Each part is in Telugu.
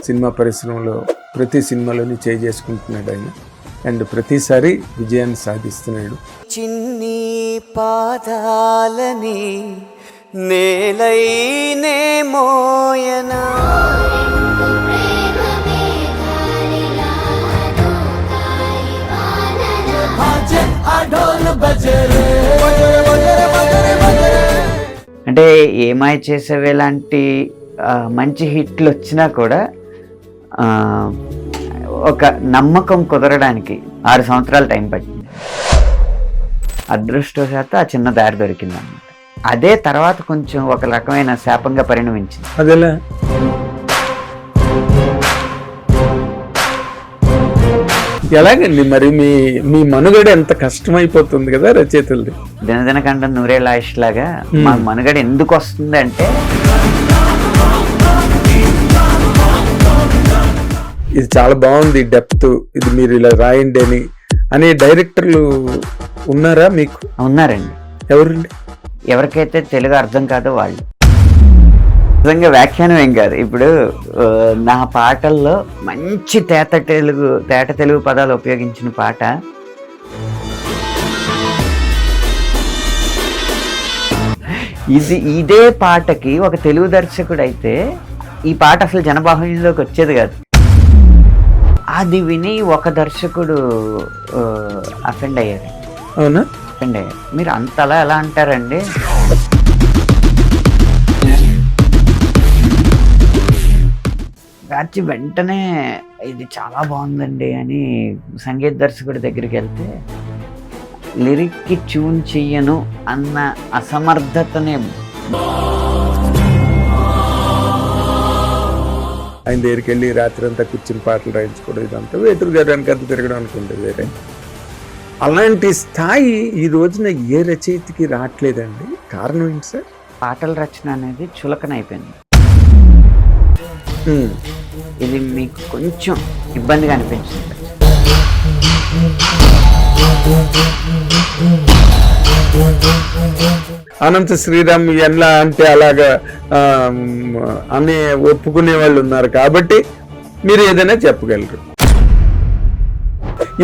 సినిమా పరిశ్రమలో ప్రతి సినిమాలోని చేసుకుంటున్నాడు ఆయన. అండ్ ప్రతిసారి విజయాన్ని సాధిస్తున్నాడు. చిన్ని పాదాలని నేలైనే మోయనా అంటే ఏమాయ చేసేవే లాంటి మంచి హిట్లు వచ్చినా కూడా ఒక నమ్మకం కుదరడానికి 6 సంవత్సరాలు టైం పట్టింది. అదృష్టవశాత్తు ఆ చిన్న దారి దొరికింది అన్నమాట. అదే తర్వాత కొంచెం ఒక రకమైన శాపంగా పరిణమించింది. అదేలా ఎలాగండి మరి మీ మనుగడ ఎంత కష్టమైపోతుంది కదా రచయితలది. దినదినకండం నూరేళ్ళ ఆయుష్ లాగా మా మనుగడ ఎందుకు వస్తుంది అంటే, ఇది చాలా బాగుంది డెప్త్, ఇది మీరు ఇలా రాయండి అనే డైరెక్టర్లు ఉన్నారా మీకు? ఉన్నారండి. ఎవరండి? ఎవరికైతే తెలుగు అర్థం కాదో వాళ్ళు. నిజంగా వ్యాఖ్యానం ఏం కాదు. ఇప్పుడు నా పాటల్లో మంచి తేట తెలుగు పదాలు ఉపయోగించిన పాట ఇదే పాటకి ఒక తెలుగు దర్శకుడు అయితే ఈ పాట అసలు జనబాహుల్యంలోకి వచ్చేది కాదు. అది విని ఒక దర్శకుడు అఫెండ్ అయ్యారు. అవునా? అఫెండ్ అయ్యారు. మీరు అంతలా ఎలా అంటారండి? రాచి వెంటనే ఇది చాలా బాగుందండి అని సంగీత దర్శకుడి దగ్గరికి వెళ్తే లిరిక్కి ట్యూన్ చెయ్యను అన్న అసమర్థతనే ఆయన దగ్గరికి వెళ్ళి రాత్రి అంతా కూర్చుని పాటలు రాయించుకోవడం, ఇదంతా వేటూరు గారు వెనకంతా తిరగడం అనుకుంటే వేరే. అలాంటి స్థాయి ఈ రోజున ఏ రచయితకి రావట్లేదండి. కారణం ఏంటి సార్? పాటల రచన అనేది చులకన అయిపోయింది. ఇది మీకు కొంచెం ఇబ్బందిగా అనిపించింది. అనంత శ్రీరామ్ ఎలా అంటే అలాగా అనే ఒప్పుకునే వాళ్ళు ఉన్నారు కాబట్టి మీరు ఏదైనా చెప్పగలరు.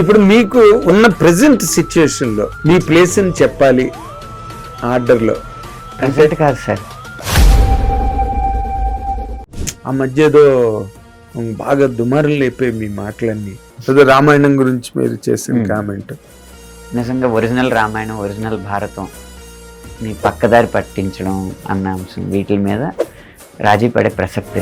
ఇప్పుడు మీకు ఉన్న ప్రెసెంట్ సిచ్యుయేషన్లో మీ ప్లేస్ని చెప్పాలి ఆర్డర్లో. ప్రెసెంట్ కాదు సార్, ఆ మధ్య ఏదో బాగా దుమారం లేపే మీ మాటలన్నీ. ఏదో రామాయణం గురించి మీరు చేసిన కామెంట్ నిజంగా ఒరిజినల్ రామాయణం, ఒరిజినల్ భారతం నీ పక్కదారి పట్టించడం అన్న అంశం, వీటి మీద రాజీ పడే ప్రసక్తి.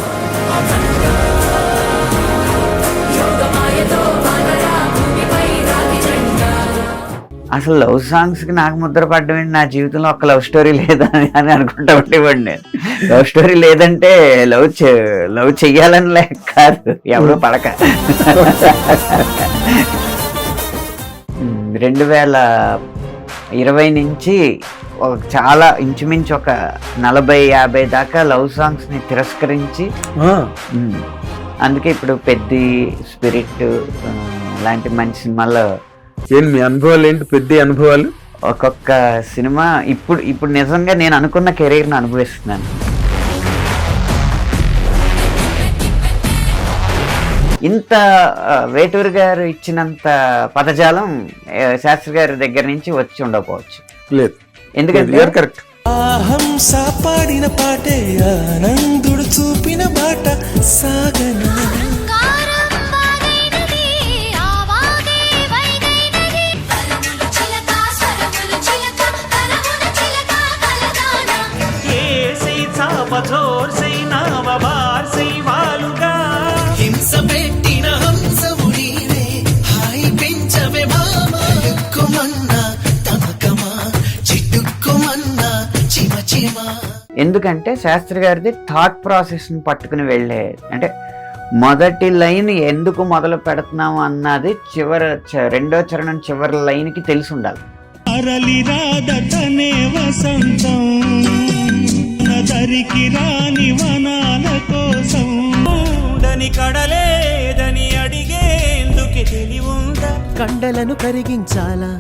అసలు లవ్ సాంగ్స్కి నాకు ముద్ర పడ్డం ఏంటి? నా జీవితంలో ఒక లవ్ స్టోరీ లేదా అని అనుకుంటా ఉండేవాడు నేను. లవ్ స్టోరీ లేదంటే లవ్ చెయ్యాలని లేక కాదు, ఎవరో పడక. 2020 నుంచి చాలా ఇంచుమించు ఒక 40-50 దాకా లవ్ సాంగ్స్ని తిరస్కరించి, అందుకే ఇప్పుడు పెద్ద స్పిరిట్ లాంటి మంచి సినిమాల్లో. ఏంటి మీ అనుభవాలు? ఏంటి పెద్ద అనుభవాలు? ఒక్కొక్క సినిమా ఇప్పుడు నిజంగా నేను అనుకున్న కెరీర్ని అనుభవిస్తున్నాను. ఇంత వేటూరు గారు ఇచ్చినంత పదజాలం శాస్త్రి గారి దగ్గర నుంచి వచ్చి ఉండకపోవచ్చు. లేదు, ఎందుకంటే కరెక్ట్. పాడిన పాటే ఆనందుడు చూపిన బాట సాగన ఎందుకంటే శాస్త్రి గారిది థాట్ ప్రాసెస్ని పట్టుకుని వెళ్ళే, అంటే మొదటి లైన్ ఎందుకు మొదలు పెడుతున్నాము అన్నది రెండో చరణం చివరి లైన్కి తెలిసి ఉండాలి. కండలను కరిగించాలా,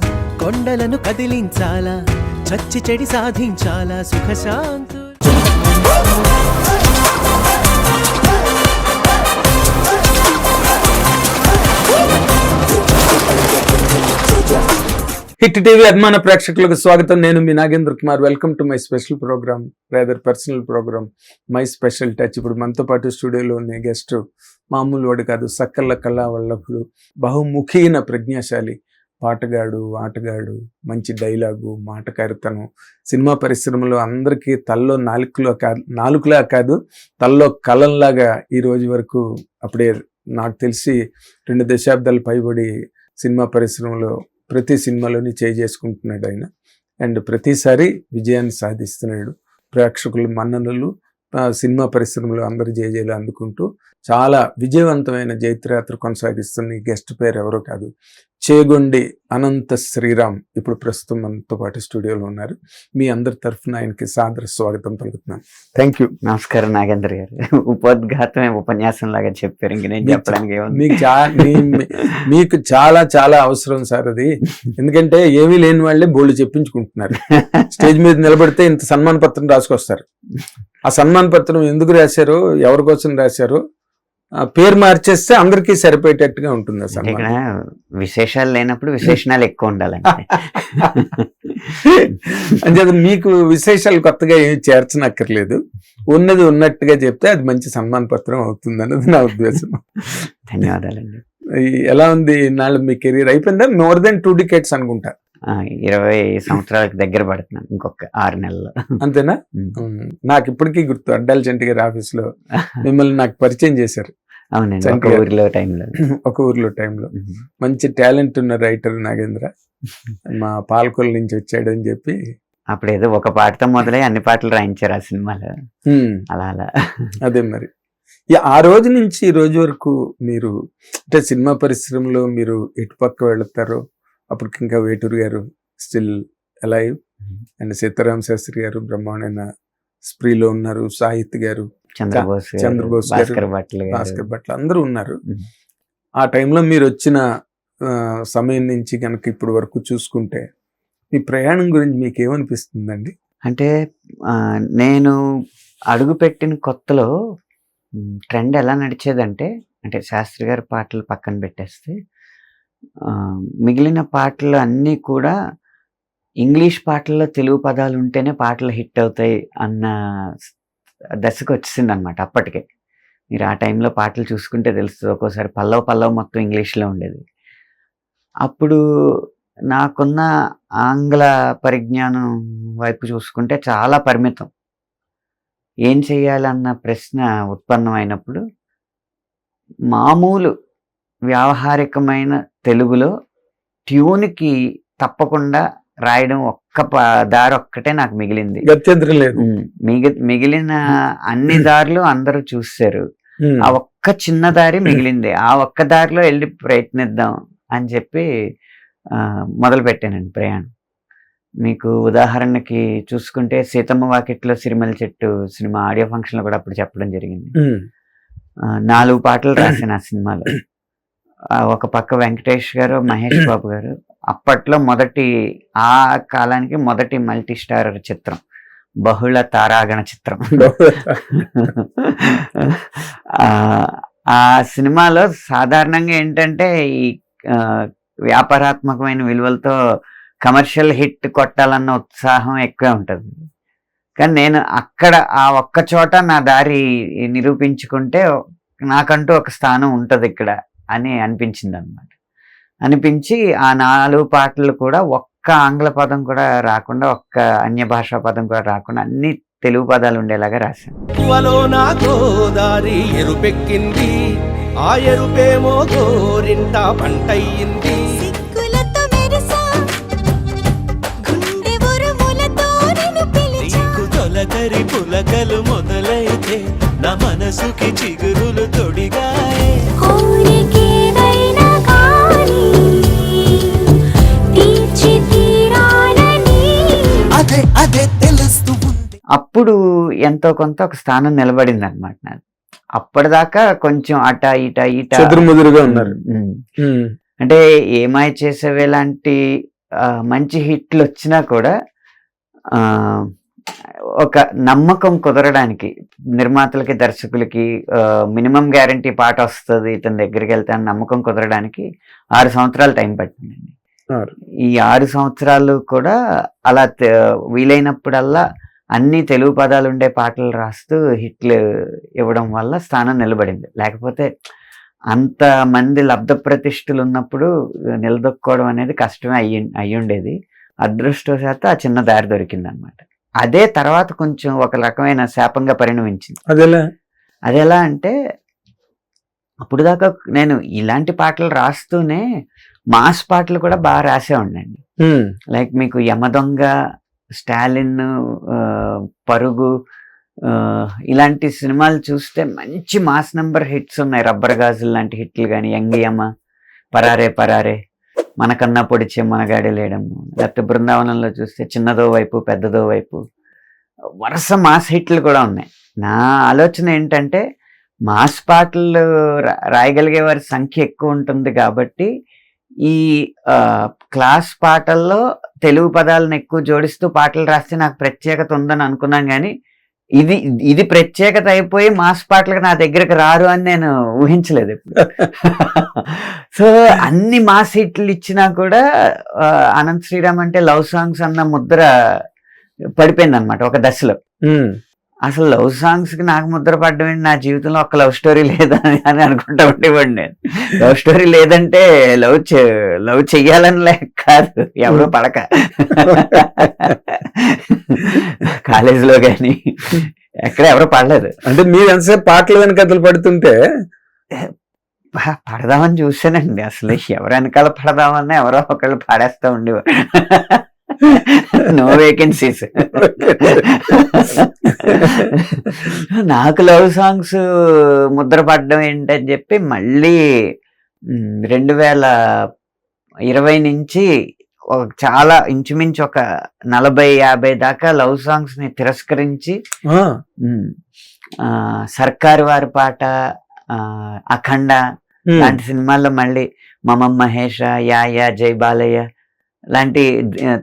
కొండలను కదిలించాలా, చచ్చి చెడి సాధించాలా, సుఖశాంతు హిట్ టీవీ అభిమాన ప్రేక్షకులకు స్వాగతం. నేను మీ Nagendra Kumar. Welcome to my special programme, rather personal programme, my special touch. ఇప్పుడు మనతో పాటు స్టూడియోలో ఉన్న గెస్ట్ మామూలు వాడు కాదు, సకల కళా వల్లభుడు, బహుముఖీన ప్రజ్ఞాశాలి, పాటగాడు, ఆటగాడు, మంచి డైలాగు, మాటకారితనం, సినిమా పరిశ్రమలో అందరికీ తల్లో నాలుకలా కాదు తల్లో కలంలాగా ఈ రోజు వరకు, అప్పుడే నాకు తెలిసి 2 దశాబ్దాలు పైబడి సినిమా పరిశ్రమలో ప్రతి సినిమాలోని చేసుకుంటున్నాడు ఆయన. అండ్ ప్రతిసారి విజయాన్ని సాధిస్తున్నాడు. ప్రేక్షకుల మన్ననలు, సినిమా పరిశ్రమలో అందరి జయజయలు అందుకుంటూ చాలా విజయవంతమైన జైత్రయాత్ర కొనసాగిస్తున్న ఈ గెస్ట్ పేరు ఎవరో కాదు, చేగొండి అనంత శ్రీరామ్. ఇప్పుడు ప్రస్తుతం మనతో పాటు స్టూడియోలో ఉన్నారు. మీ అందరి తరఫున ఆయనకి సాదర స్వాగతం పలుకుతున్నాను. Thank you. నమస్కారం నాగేంద్ర గారు. ఉపోద్ఘాతమే ఉపన్యాసం లాగా చెప్పారు. ఇంక నేను చెప్పడానికి మీకు చాలా చాలా అవసరం సార్ అది. ఎందుకంటే ఏమీ లేని వాళ్ళే బోల్డ్ చెప్పించుకుంటున్నారు. స్టేజ్ మీద నిలబడితే ఇంత సన్మాన పత్రం రాసుకొస్తారు. ఆ సన్మాన పత్రం ఎందుకు రాశారు, ఎవరి కోసం రాశారు, పేరు మార్చేస్తే అందరికీ సరిపోయేటట్టుగా ఉంటుంది. అసలు విశేషాలు లేనప్పుడు విశేషణాలు ఎక్కువ ఉండాలండి. అంటే మీకు విశేషాలు కొత్తగా ఏమి చేర్చనక్కర్లేదు. ఉన్నది ఉన్నట్టుగా చెప్తే అది మంచి సన్మాన పత్రం అవుతుంది అన్నది నా ఉద్దేశం. ధన్యవాదాలండి. ఎలా ఉంది నాళ్ళు మీ కెరీర్? అయిపోయిందా? మోర్ దెన్ 2 decades అనుకుంటా. 20 సంవత్సరాలకు దగ్గర పడుతున్నాను, ఇంకొక 6 నెలల్లో. అంతేనా? నాకు ఇప్పటికీ గుర్తు, అడ్డాల చంటి గారి ఆఫీస్ లో మిమ్మల్ని నాకు పరిచయం చేశారు. అవునండి, ఒక ఊరిలో టైంలో. మంచి టాలెంట్ ఉన్న రైటర్ నాగేంద్ర, మా పాలకొల నుంచి వచ్చాడని చెప్పి అప్పుడు ఏదో ఒక పాటతో మొదలై అన్ని పాటలు రాయించారు ఆ సినిమాలో. అలా అదే మరి. ఆ రోజు నుంచి ఈ రోజు వరకు మీరు అంటే సినిమా పరిశ్రమలో మీరు ఎటుపక్క వెళుతారో, అప్పటికి ఇంకా వేటూరు గారు still alive, and Sitarama Sastry గారు బ్రహ్మాండమైన స్ప్రీలో ఉన్నారు, సాహిత్ గారు, చంద్రబోస్ గారు, భాస్కర్ భట్ల అందరూ ఉన్నారు. ఆ టైంలో మీరు వచ్చిన సమయం నుంచి కనుక ఇప్పుడు వరకు చూసుకుంటే మీ ప్రయాణం గురించి మీకు ఏమనిపిస్తుందండి? అంటే నేను అడుగుపెట్టిన కొత్తలో ట్రెండ్ ఎలా నడిచేదంటే, అంటే శాస్త్రి గారి పాటలు పక్కన పెట్టేస్తే మిగిలిన పాటలు అన్నీ కూడా ఇంగ్లీష్ పాటల్లో తెలుగు పదాలు ఉంటేనే పాటలు హిట్ అవుతాయి అన్న దశకు వచ్చింది అనమాట. అప్పటికే మీరు ఆ టైంలో పాటలు చూసుకుంటే తెలుస్తుంది, ఒక్కోసారి పల్లవ మొత్తం ఇంగ్లీష్లో ఉండేది. అప్పుడు నాకున్న ఆంగ్ల పరిజ్ఞానం వైపు చూసుకుంటే చాలా పరిమితం. ఏం చెయ్యాలన్న ప్రశ్న ఉత్పన్నమైనప్పుడు మామూలు వ్యావహారికమైన తెలుగులో ట్యూన్కి తప్పకుండా రాయడం దారి ఒక్కటే నాకు మిగిలింది. మిగిలిన అన్ని దారులు అందరూ చూశారు, ఆ ఒక్క చిన్న దారి మిగిలింది. ఆ ఒక్క దారిలో వెళ్ళి ప్రయత్నిద్దాం అని చెప్పి మొదలు పెట్టానండి ప్రయాణం. మీకు ఉదాహరణకి చూసుకుంటే సీతమ్మ వాకిట్లో సిరిమల చెట్టు సినిమా ఆడియో ఫంక్షన్లో కూడా అప్పుడు చెప్పడం జరిగింది. 4 పాటలు రాశాను ఆ సినిమాలో. ఒక పక్క వెంకటేష్ గారు, మహేష్ బాబు గారు, అప్పట్లో ఆ కాలానికి మొదటి మల్టీ స్టారర్ చిత్రం, బహుళ తారాగణ చిత్రం. ఆ సినిమాలో సాధారణంగా ఏంటంటే ఈ వ్యాపారాత్మకమైన విలువలతో కమర్షియల్ హిట్ కొట్టాలన్న ఉత్సాహం ఎక్కువే ఉంటుంది. కానీ నేను అక్కడ ఆ ఒక్క చోట నా దారి నిరూపించుకుంటే నాకంటూ ఒక స్థానం ఉంటుంది ఇక్కడ అని అనిపించింది అనమాట. అనిపించి ఆ 4 పాటలు కూడా ఒక్క ఆంగ్ల పదం కూడా రాకుండా, ఒక్క అన్య భాషా పదం కూడా రాకుండా అన్ని తెలుగు పదాలు ఉండేలాగా రాశాను. ఎరుపెక్కింది, ఆ ఎరుపేమో గోరింట పంటయ్యింది. తొలకరి పులకలు మొదలైతే నా మనసుకి చిగురులు తొడిగాయే. అప్పుడు ఎంతో కొంత ఒక స్థానం నిలబడింది అనమాట నాకు. అప్పటిదాకా కొంచెం అట ఇట చెదురుముదురుగా ఉన్నారు. అంటే ఏమాయ చేసేవే లాంటి మంచి హిట్లు వచ్చినా కూడా ఒక నమ్మకం కుదరడానికి నిర్మాతలకి, దర్శకులకి మినిమం గ్యారంటీ పాట వస్తుంది ఇతని దగ్గరికి వెళ్తే అని నమ్మకం కుదరడానికి 6 సంవత్సరాలు టైం పట్టిందండి. ఆరు. ఈ 6 సంవత్సరాలు కూడా అలా వీలైనప్పుడల్లా అన్ని తెలుగు పదాలు ఉండే పాటలు రాస్తూ హిట్లు ఇవ్వడం వల్ల స్థానం నిలబడింది. లేకపోతే అంత మంది లబ్ధ ప్రతిష్ఠలు ఉన్నప్పుడు నిలదొక్కుకోవడం అనేది కష్టమే అయ్యుండేది. అదృష్టవశాత్తు ఆ చిన్న దారి దొరికింది అనమాట. అదే తర్వాత కొంచెం ఒక రకమైన శాపంగా పరిణమించింది. అది ఎలా అంటే, అప్పుడు దాకా నేను ఇలాంటి పాటలు రాస్తూనే మాస్ పాటలు కూడా బాగా రాసే ఉండండి. లైక్ మీకు యమదొంగ, స్టాలిన్, పరుగు ఇలాంటి సినిమాలు చూస్తే మంచి మాస్ నెంబర్ హిట్స్ ఉన్నాయి. రబ్బర్ గాజులు లాంటి హిట్లు కానీ, యంగియమ్మ, పరారే పరారే, మనకన్నా పొడిచే మనగాడే లేడము, లేకపోతే బృందావనంలో చూస్తే చిన్నదో వైపు పెద్దదో వైపు, వరుస మాస్ హిట్లు కూడా ఉన్నాయి. నా ఆలోచన ఏంటంటే, మాస్ పాటలు రాయగలిగే వారి సంఖ్య ఎక్కువ ఉంటుంది కాబట్టి ఈ క్లాస్ పాటల్లో తెలుగు పదాలను ఎక్కువ జోడిస్తూ పాటలు రాస్తే నాకు ప్రత్యేకత ఉందని అనుకున్నాను. కానీ ఇది ప్రత్యేకత అయిపోయి మాస్ పాటలకు నా దగ్గరకు రారు అని నేను ఊహించలేదు ఇప్పుడు. సో అన్ని మాస్ హిట్లు ఇచ్చినా కూడా అనంత్ శ్రీరామ్ అంటే లవ్ సాంగ్స్ అన్న ముద్ర పడిపోయింది అనమాట ఒక దశలో. అసలు లవ్ సాంగ్స్ కి నాకు ముద్ర పడ్డం ఏంటి, నా జీవితంలో ఒక లవ్ స్టోరీ లేదని అని అనుకుంటా ఉండేవాడిని నేను. లవ్ స్టోరీ లేదంటే లవ్ చెయ్యాలని లేక కాదు, ఎవరో పడక కాలేజీలో కానీ ఎక్కడ ఎవరో పడలేదు. అంటే మీరు ఎంతసేపు పాటలు వెనకథలు పడుతుంటే పడదామని చూసానండి. అసలు ఎవరు వెనకాల పడదామన్నా ఎవరో ఒకళ్ళు పాడేస్తా ఉండేవారు. No vacancies. నాకు లవ్ సాంగ్స్ ముద్ర పడ్డం ఏంటని చెప్పి మళ్ళీ 2020 నుంచి చాలా ఇంచుమించు ఒక 40-50 దాకా లవ్ సాంగ్స్ ని తిరస్కరించి సర్కారు వారి పాట, అఖండ లాంటి సినిమాల్లో మళ్ళీ మమ మహేష, యా జై బాలయ్య లాంటి,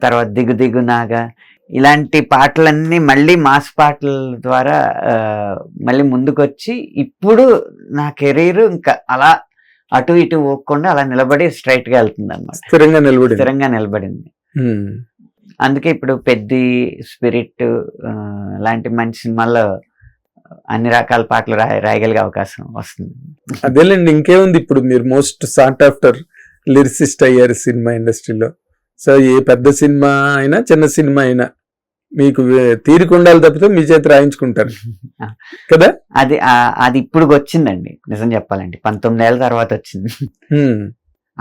తర్వాత దిగు దిగు నాగా, ఇలాంటి పాటలన్నీ మళ్ళీ మాస్ పాటల ద్వారా మళ్ళీ ముందుకొచ్చి ఇప్పుడు నా కెరీర్ ఇంకా అలా అటు ఇటు పోకుండా అలా నిలబడి స్ట్రైట్ గా వెళ్తుంది అనమాట. స్థిరంగా నిలబడింది. అందుకే ఇప్పుడు పెద్ది, స్పిరిట్ లాంటి మంచి సినిమాల్లో అన్ని రకాల పాటలు రాయగలిగే అవకాశం వస్తుంది. అదేలేండి, ఇంకేముంది, ఇప్పుడు మీరు మోస్ట్ సార్ట్ ఆఫ్టర్ లిరిసిస్ట్ అయ్యారు సినిమా ఇండస్ట్రీలో. సో ఏ పెద్ద సినిమా అయినా చిన్న సినిమా అయినా మీకు తీరికుండాలి తప్పితే మీ చేతి రాయించుకుంటారు కదా. అది ఇప్పుడు వచ్చిందండి, నిజం చెప్పాలండి. 19 ఏళ్ళ తర్వాత వచ్చింది.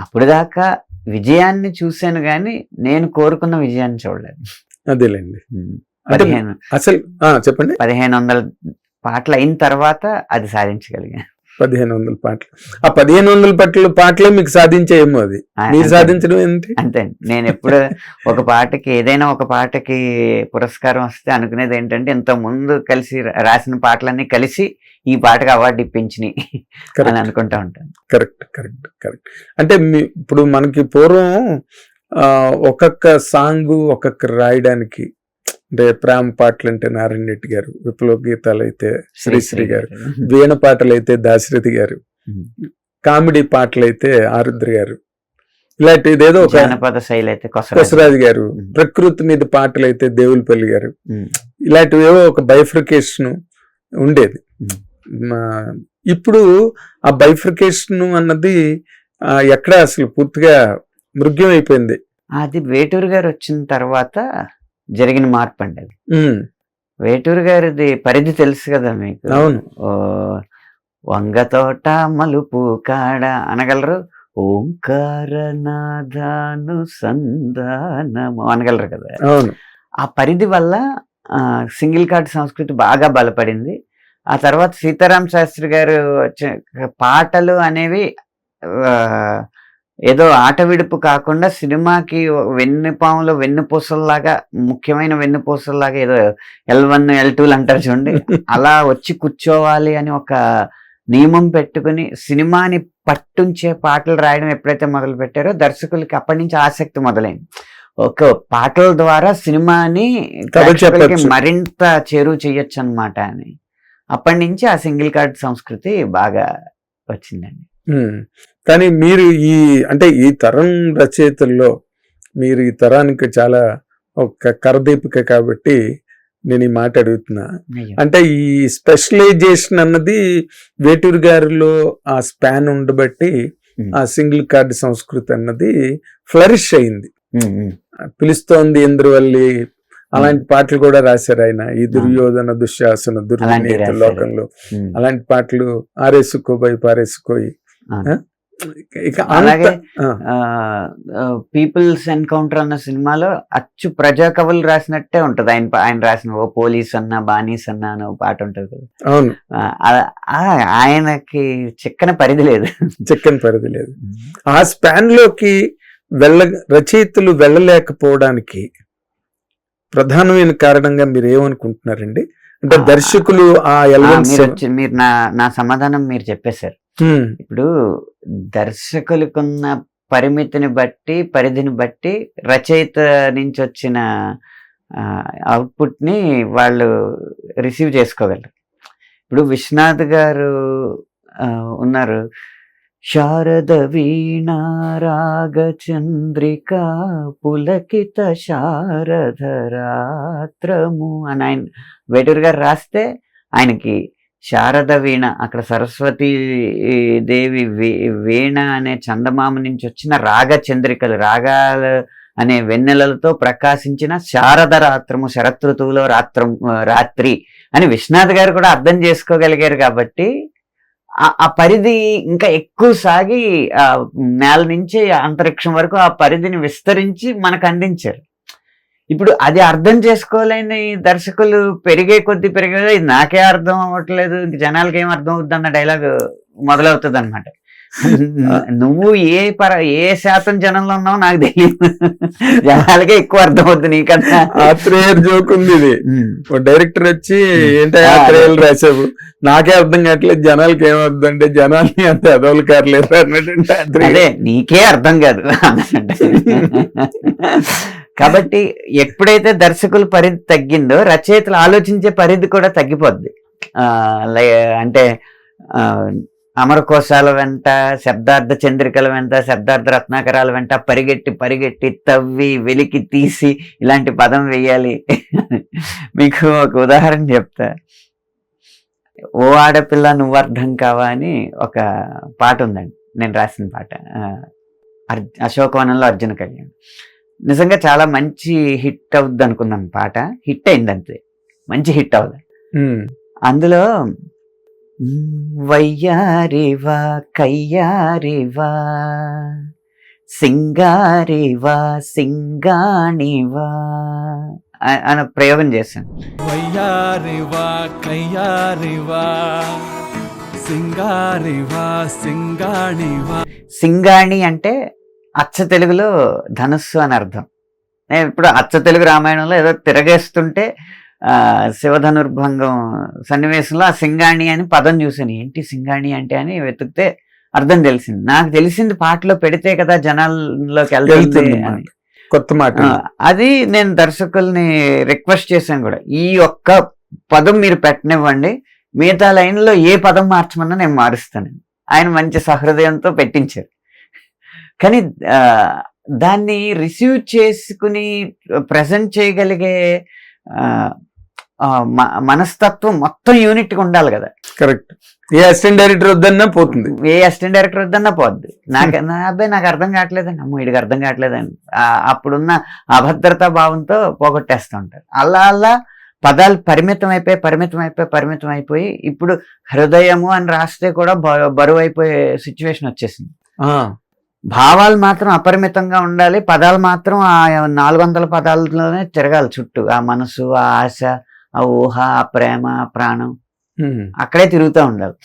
అప్పుడు దాకా విజయాన్ని చూశాను కానీ నేను కోరుకున్న విజయాన్ని చూడలేదు. అదేలేండి. 15 అసలు చెప్పండి. 1500 పాటలు అయిన తర్వాత అది సాధించగలిగాను. 1500 పాటలు. ఆ 1500 పాటలే మీకు సాధించేమో, అది మీరు సాధించడం ఏంటి? అంతే. నేను ఎప్పుడు ఒక పాటకి, ఏదైనా ఒక పాటకి పురస్కారం వస్తే అనుకునేది ఏంటంటే, ఇంత ముందు కలిసి రాసిన పాటలన్నీ కలిసి ఈ పాటకు అవార్డు ఇప్పించినాయి అని అనుకుంటా ఉంటాను. కరెక్ట్. అంటే ఇప్పుడు మనకి పూర్వం ఒక్కొక్క సాంగ్ ఒక్కొక్క రాయడానికి, అంటే ప్రేమ పాటలు అంటే నారాయణ రెడ్డి గారు, విప్లవ గీతాలు అయితే శ్రీశ్రీ గారు, వీణ పాటలు అయితే దాశరథి గారు, కామెడీ పాటలు అయితే ఆరుద్ర గారు, ఇలాంటి ఇదేదో ఒక జానపద శైలి అయితే కొసరాజు గారు, ప్రకృతి మీద పాటలు అయితే దేవులపల్లి గారు, ఇలాంటివి ఏవో ఒక బైఫ్రికేషన్ ఉండేది. ఇప్పుడు ఆ బైఫ్రికేషన్ అన్నది ఎక్కడ అసలు పూర్తిగా మృగ్యం అయిపోయింది. అది వేటూరు గారు వచ్చిన తర్వాత జరిగిన మార్పు అండి అది. వేటూరు గారిది పరిధి తెలుసు కదా మీకు. అవును. వంగతోట మలుపు కాడ అనగలరు, ఓంకారనాదాను సంధానము అనగలరు కదా. అవును. ఆ పరిధి వల్ల సింగిల్ కార్డ్ సంస్కృతి బాగా బలపడింది. ఆ తర్వాత సీతారాం శాస్త్రి గారు పాటలు అనేవి ఏదో ఆట విడుపు కాకుండా సినిమాకి వెన్నుపాములో వెన్నుపూసల్లాగా, ముఖ్యమైన వెన్నుపూసల్లాగా, ఏదో L1 L2 అంటారు చూడండి, అలా వచ్చి కూర్చోవాలి అని ఒక నియమం పెట్టుకుని సినిమాని పట్టుంచే పాటలు రాయడం ఎప్పుడైతే మొదలు పెట్టారో దర్శకులకి అప్పటి నుంచి ఆసక్తి మొదలైంది. ఒక పాటల ద్వారా సినిమాని మరింత చేరువ చేయొచ్చు అన్నమాట అని. అప్పటి నుంచి ఆ సింగిల్ కార్డ్ సంస్కృతి బాగా వచ్చిందండి. కానీ మీరు అంటే ఈ తరం రచయితల్లో మీరు ఈ తరానికి చాలా ఒక కరదీపిక కాబట్టి నేను ఈ మాట అడుగుతున్నా. అయ్యో. అంటే ఈ స్పెషలైజేషన్ అన్నది వేటూరు గారిలో ఆ స్పాన్ ఉండబట్టి ఆ సింగిల్ కార్డ్ సంస్కృతి అన్నది ఫ్లరిష్ అయింది. పిలుస్తోంది ఇంద్రవల్లి అలాంటి పాటలు కూడా రాశారు ఆయన. ఈ దుర్యోధన దుశ్శాసన దుర్వినీత లోకంలో అలాంటి పాటలు ఆరేసుకోబోయి పారేసుకోయి. ఇక అలాగే పీపుల్స్ ఎన్కౌంటర్ అన్న సినిమాలో అచ్చు ప్రజా కవులు రాసినట్టే ఉంటది. ఆయన రాసిన ఓ పోలీస్ అన్న బానీస్ అన్న అని ఒక పాట ఉంటది కదా. అవును, ఆయనకి చిక్కని పరిధి లేదు. చిక్కని పరిధి లేదు. ఆ స్పాన్ లోకి రచయితలు వెళ్ళలేకపోవడానికి ప్రధానమైన కారణంగా మీరు ఏమనుకుంటున్నారండి? అంటే దర్శకులు ఆ ఎలిమెంట్స్ మీరు నా సమాధానం మీరు చెప్పేశారు. ఇప్పుడు దర్శకులకున్న పరిమితిని బట్టి పరిధిని బట్టి రచయిత నుంచి వచ్చిన అవుట్పుట్ ని వాళ్ళు రిసీవ్ చేసుకోగలరు. ఇప్పుడు విశ్వనాథ్ గారు ఉన్నారు, శారద వీణా రాగ చంద్రిక పులకిత శారదరాత్రము అని ఆయన వేటూరు గారు రాస్తే ఆయనకి శారద వీణ, అక్కడ సరస్వతీ దేవి వీణ అనే చందమామ నుంచి వచ్చిన రాగ చంద్రికలు, రాగాలు అనే వెన్నెలలతో ప్రకాశించిన శారద రాత్రము, శరతృతువులో రాత్రి అని విశ్వనాథ్ గారు కూడా అర్థం చేసుకోగలిగారు. కాబట్టి ఆ పరిధి ఇంకా ఎక్కువ సాగి ఆ నేల నుంచి అంతరిక్షం వరకు ఆ పరిధిని విస్తరించి మనకు అందించారు. ఇప్పుడు అది అర్థం చేసుకోలేని దర్శకులు పెరిగే కొద్ది పెరిగే నాకే అర్థం అవ్వట్లేదు, ఇంక జనాలకి ఏం అర్థం అవుద్ది అన్న డైలాగ్ మొదలవుతుంది అనమాట. నువ్వు ఏ శాతం జనంలో ఉన్నావు నాకు తెలియదు, జనాలకే ఎక్కువ అర్థం అవుతుంది నీకన్నా. ఆత్రేయర్ జోక్ ఉంది ఇది. డైరెక్టర్ వచ్చి ఏంటో ఆత్రేయలు రాసావు, నాకే అర్థం కావట్లేదు, జనాలకి ఏమర్థం అంటే జనాల్ని అంత ఎదవలు కారలేదు అన్నట్టు. అదే నీకే అర్థం కాదు అన్నట్టు. కాబట్టి ఎప్పుడైతే దర్శకుల పరిధి తగ్గిందో రచయితలు ఆలోచించే పరిధి కూడా తగ్గిపోద్ది. అంటే అమరకోశాల వెంట, శబ్దార్థ చంద్రికల వెంట, శబ్దార్థ రత్నాకరాల వెంట పరిగెట్టి తవ్వి వెలికి తీసి ఇలాంటి పదం వేయాలి. మీకు ఒక ఉదాహరణ చెప్తా. ఓ ఆడపిల్ల నువ్వు అర్థం కావా అని ఒక పాట ఉందండి, నేను రాసిన పాట. అశోకవనంలో అర్జున కళ్యాణ్. నిజంగా చాలా మంచి హిట్ అవుద్ది అనుకున్నాను పాట. హిట్ అయింది అంతే, మంచి హిట్ అవుద్ది. అందులో వయ్యారివా కయ్యారివా సింగారివా సింగాణివా అని ప్రయోగం చేశాను. వయ్యారివా కయ్యారివా సింగారివా సింగాణివా. సింగాణి అంటే అచ్చ తెలుగులో ధనుస్సు అని అర్థం. నేను ఇప్పుడు అచ్చ తెలుగు రామాయణంలో ఏదో తిరగేస్తుంటే శివధనుర్భంగం సన్నివేశంలో ఆ సింగాణి అని పదం చూసాను. ఏంటి సింగాణి అంటే అని వెతికితే అర్థం తెలిసింది. నాకు తెలిసింది పాటలో పెడితే కదా జనాల్లోకి వెళ్తుంది అని, కొత్త మాట. అది నేను దర్శకుల్ని రిక్వెస్ట్ చేశాను కూడా, ఈ ఒక్క పదం మీరు పెట్టనివ్వండి, మిగతా లైన్లో ఏ పదం మార్చమన్నా నేను మారుస్తాను. ఆయన మంచి సహృదయంతో పెట్టించారు. కానీ దాన్ని రిసీవ్ చేసుకుని ప్రజెంట్ చేయగలిగే మనస్తత్వం మొత్తం యూనిట్గా ఉండాలి కదా. కరెక్ట్. ఏ అసిస్టెంట్ డైరెక్టర్ వద్దన్నా పోతుంది, ఏ అసిస్టెంట్ డైరెక్టర్ వద్దన్నా పోద్ది. నా అబ్బాయి నాకు అర్థం కావట్లేదండి, అమ్మ వీడికి అర్థం కావట్లేదండి, అప్పుడున్న అభద్రతా భావంతో పోగొట్టేస్తూ ఉంటారు. అలా పదాలు పరిమితం అయిపోయి ఇప్పుడు హృదయము అని రాస్తే కూడా బరువు అయిపోయే సిచ్యువేషన్ వచ్చేసింది. భావాలు మాత్రం అపరిమితంగా ఉండాలి, పదాలు మాత్రం ఆ 400 పదాలలోనే తిరగాలి చుట్టూ. ఆ మనసు, ఆ ఆశ, ఆ ఊహ, ఆ ప్రేమ, ఆ ప్రాణం అక్కడే తిరుగుతూ ఉండాలి.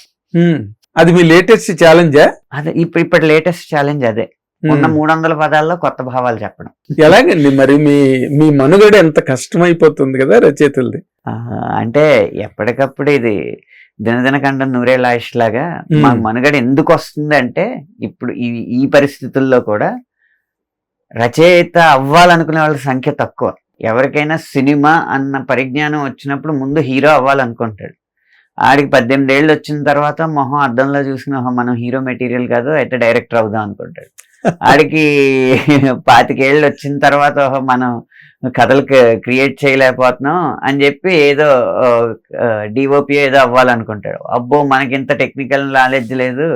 అది మీ లేటెస్ట్ ఛాలెంజా? అదే ఇప్పటి లేటెస్ట్ ఛాలెంజ్ అదే. ఉన్న 300 పదాల్లో కొత్త భావాలు చెప్పడం. ఎలాగండి మరి మీ మనుగడ ఎంత కష్టమైపోతుంది కదా రచయితలది? అంటే ఎప్పటికప్పుడు ఇది దినదినకండం నూరేళ్ళ ఆయుష్ లాగా మా మనుగడ ఎందుకు వస్తుంది అంటే, ఇప్పుడు ఈ పరిస్థితుల్లో కూడా రచయిత అవ్వాలనుకునే వాళ్ళ సంఖ్య తక్కువ. ఎవరికైనా సినిమా అన్న పరిజ్ఞానం వచ్చినప్పుడు ముందు హీరో అవ్వాలనుకుంటాడు. ఆడికి 18 ఏళ్ళు వచ్చిన తర్వాత మొహం అద్దంలో చూసిన మనం హీరో మెటీరియల్ కాదు అయితే డైరెక్టర్ అవుదాం అనుకుంటాడు. ఆడికి 25 ఏళ్ళు వచ్చిన తర్వాత ఓహో మనం కథలు క్రియేట్ చేయలేకపోతున్నాం అని చెప్పి ఏదో డిఓపి ఏదో అవ్వాలనుకుంటాడు. అబ్బో మనకి ఇంత టెక్నికల్ నాలెడ్జ్ లేదు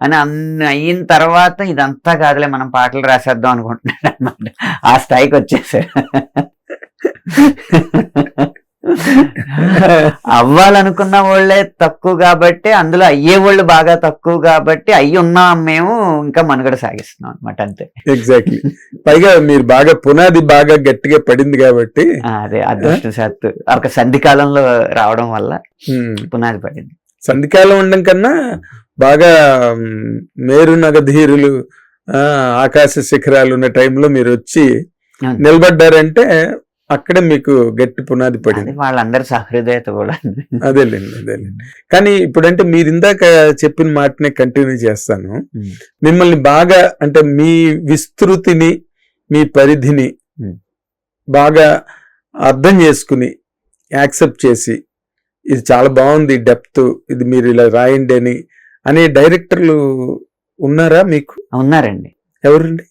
అని అన్ని అయిన తర్వాత ఇదంతా కాదులే మనం పాటలు రాసేద్దాం అనుకుంటున్నాడు అనమాట. ఆ స్థాయికి వచ్చేసాడు. అవ్వాలనుకున్న వాళ్ళే తక్కువ కాబట్టి, అందులో అయ్యే వాళ్ళు బాగా తక్కువ కాబట్టి అయ్యి ఉన్నాం మేము, ఇంకా మనుగడ సాగిస్తున్నాం అనమాట. అంతే. ఎగ్జాక్ట్లీ. పైగా మీరు బాగా పునాది బాగా గట్టిగా పడింది కాబట్టి అదే అదృష్టశాత్తు ఒక సంధికాలంలో రావడం వల్ల పునాది పడింది. సంధికాలం ఉండడం కన్నా బాగా మేరు నగధీరులు ఆకాశ శిఖరాలు ఉన్న టైంలో మీరు వచ్చి నిలబడ్డారంటే అక్కడే మీకు గట్టి పునాది పడింది. వాళ్ళందరి సహృదయత కూడా. అదేలేండి. కానీ ఇప్పుడంటే మీరు ఇందాక చెప్పిన మాటనే కంటిన్యూ చేస్తాను. మిమ్మల్ని బాగా అంటే మీ విస్తృతిని, మీ పరిధిని బాగా అర్థం చేసుకుని యాక్సెప్ట్ చేసి ఇది చాలా బాగుంది, డెప్త్, ఇది మీరు ఇలా రాయండి అనే డైరెక్టర్లు ఉన్నారా మీకు? ఉన్నారండి. ఎవరండి?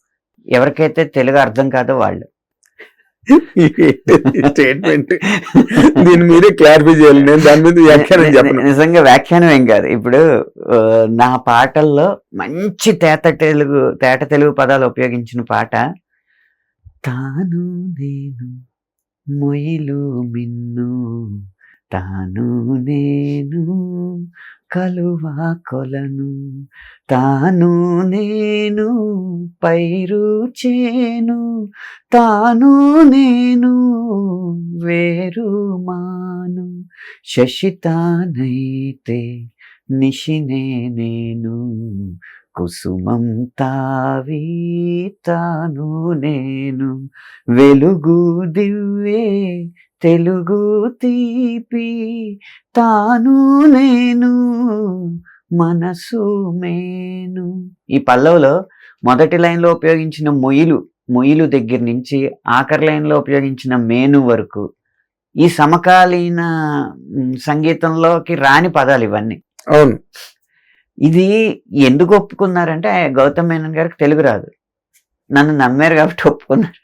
ఎవరికైతే తెలుగు అర్థం కాదో వాళ్ళు. స్టేట్మెంట్ దీన్ని మీరే క్లారిఫై చేయాలి. నేను దాని మీద వ్యాఖ్యానం చెప్పను. నిజంగా వ్యాఖ్యానం ఏం కాదు. ఇప్పుడు నా పాటల్లో మంచి తేట తెలుగు పదాలు ఉపయోగించిన పాట తాను నేను మొయిలు మిన్ను తాను నేను కలువా కొలను తాను నేను పైరు చేను తాను నేను వేరు మాను శశితానైతే నిశినే నేను కుసుమం తావి తాను నేను వెలుగు దివ్వే తెలుగు తీపి తాను నేను మనసు మేను. ఈ పల్లవులో మొదటి లైన్లో ఉపయోగించిన మొయిలు దగ్గర నుంచి ఆఖరి లైన్లో ఉపయోగించిన మేను వరకు ఈ సమకాలీన సంగీతంలోకి రాని పదాలు ఇవన్నీ. అవును. ఇది ఎందుకు ఒప్పుకున్నారంటే గౌతమ్ మేనన్ గారికి తెలుగు రాదు, నన్ను నమ్మారు కాబట్టి ఒప్పుకున్నారు.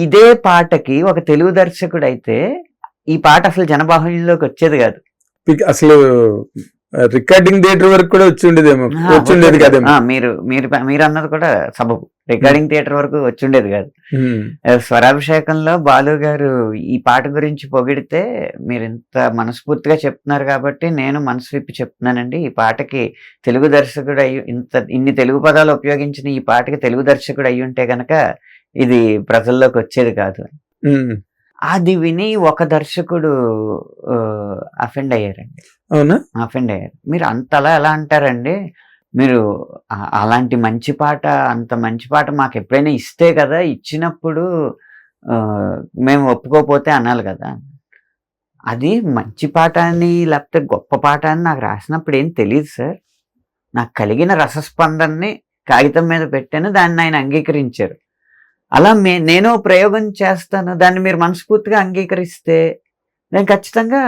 ఇదే పాటకి ఒక తెలుగు దర్శకుడు అయితే ఈ పాట అసలు జనబాహుళ్యంలోకి వచ్చేది కాదు. అసలు రికార్డింగ్ థియేటర్ వరకు కూడా వచ్చిండేది కదేమో. మీరు అన్నది కూడా సబబు. రికార్డింగ్ థియేటర్ వరకు వచ్చిండేది కాదు. స్వరాభిషేకంలో బాలు గారు ఈ పాట గురించి పొగిడితే మీరు ఇంత మనస్ఫూర్తిగా చెప్తున్నారు కాబట్టి నేను మనసు విప్పి చెప్తున్నానండి, ఈ పాటకి తెలుగు దర్శకుడు ఇన్ని తెలుగు పదాలు ఉపయోగించిన ఈ పాటకి తెలుగు దర్శకుడు అయ్యి ఉంటే గనక ఇది ప్రజల్లోకి వచ్చేది కాదు. అది విని ఒక దర్శకుడు అఫెండ్ అయ్యారండి. అవునా? అఫెండ్ అయ్యారు. మీరు అంతలా ఎలా అంటారండి, మీరు అలాంటి మంచి పాట, అంత మంచి పాట మాకు ఎప్పుడైనా ఇస్తే కదా, ఇచ్చినప్పుడు మేము ఒప్పుకోపోతే అనాలి కదా. అది మంచి పాట అని లేకపోతే గొప్ప పాట అని నాకు రాసినప్పుడు ఏం తెలియదు సార్. నాకు కలిగిన రసస్పందనని కాగితం మీద పెట్టాను, దాన్ని ఆయన అంగీకరించారు. అలా నేను ప్రయోగం చేస్తాను, దాన్ని మీరు మనస్ఫూర్తిగా అంగీకరిస్తే నేను ఖచ్చితంగా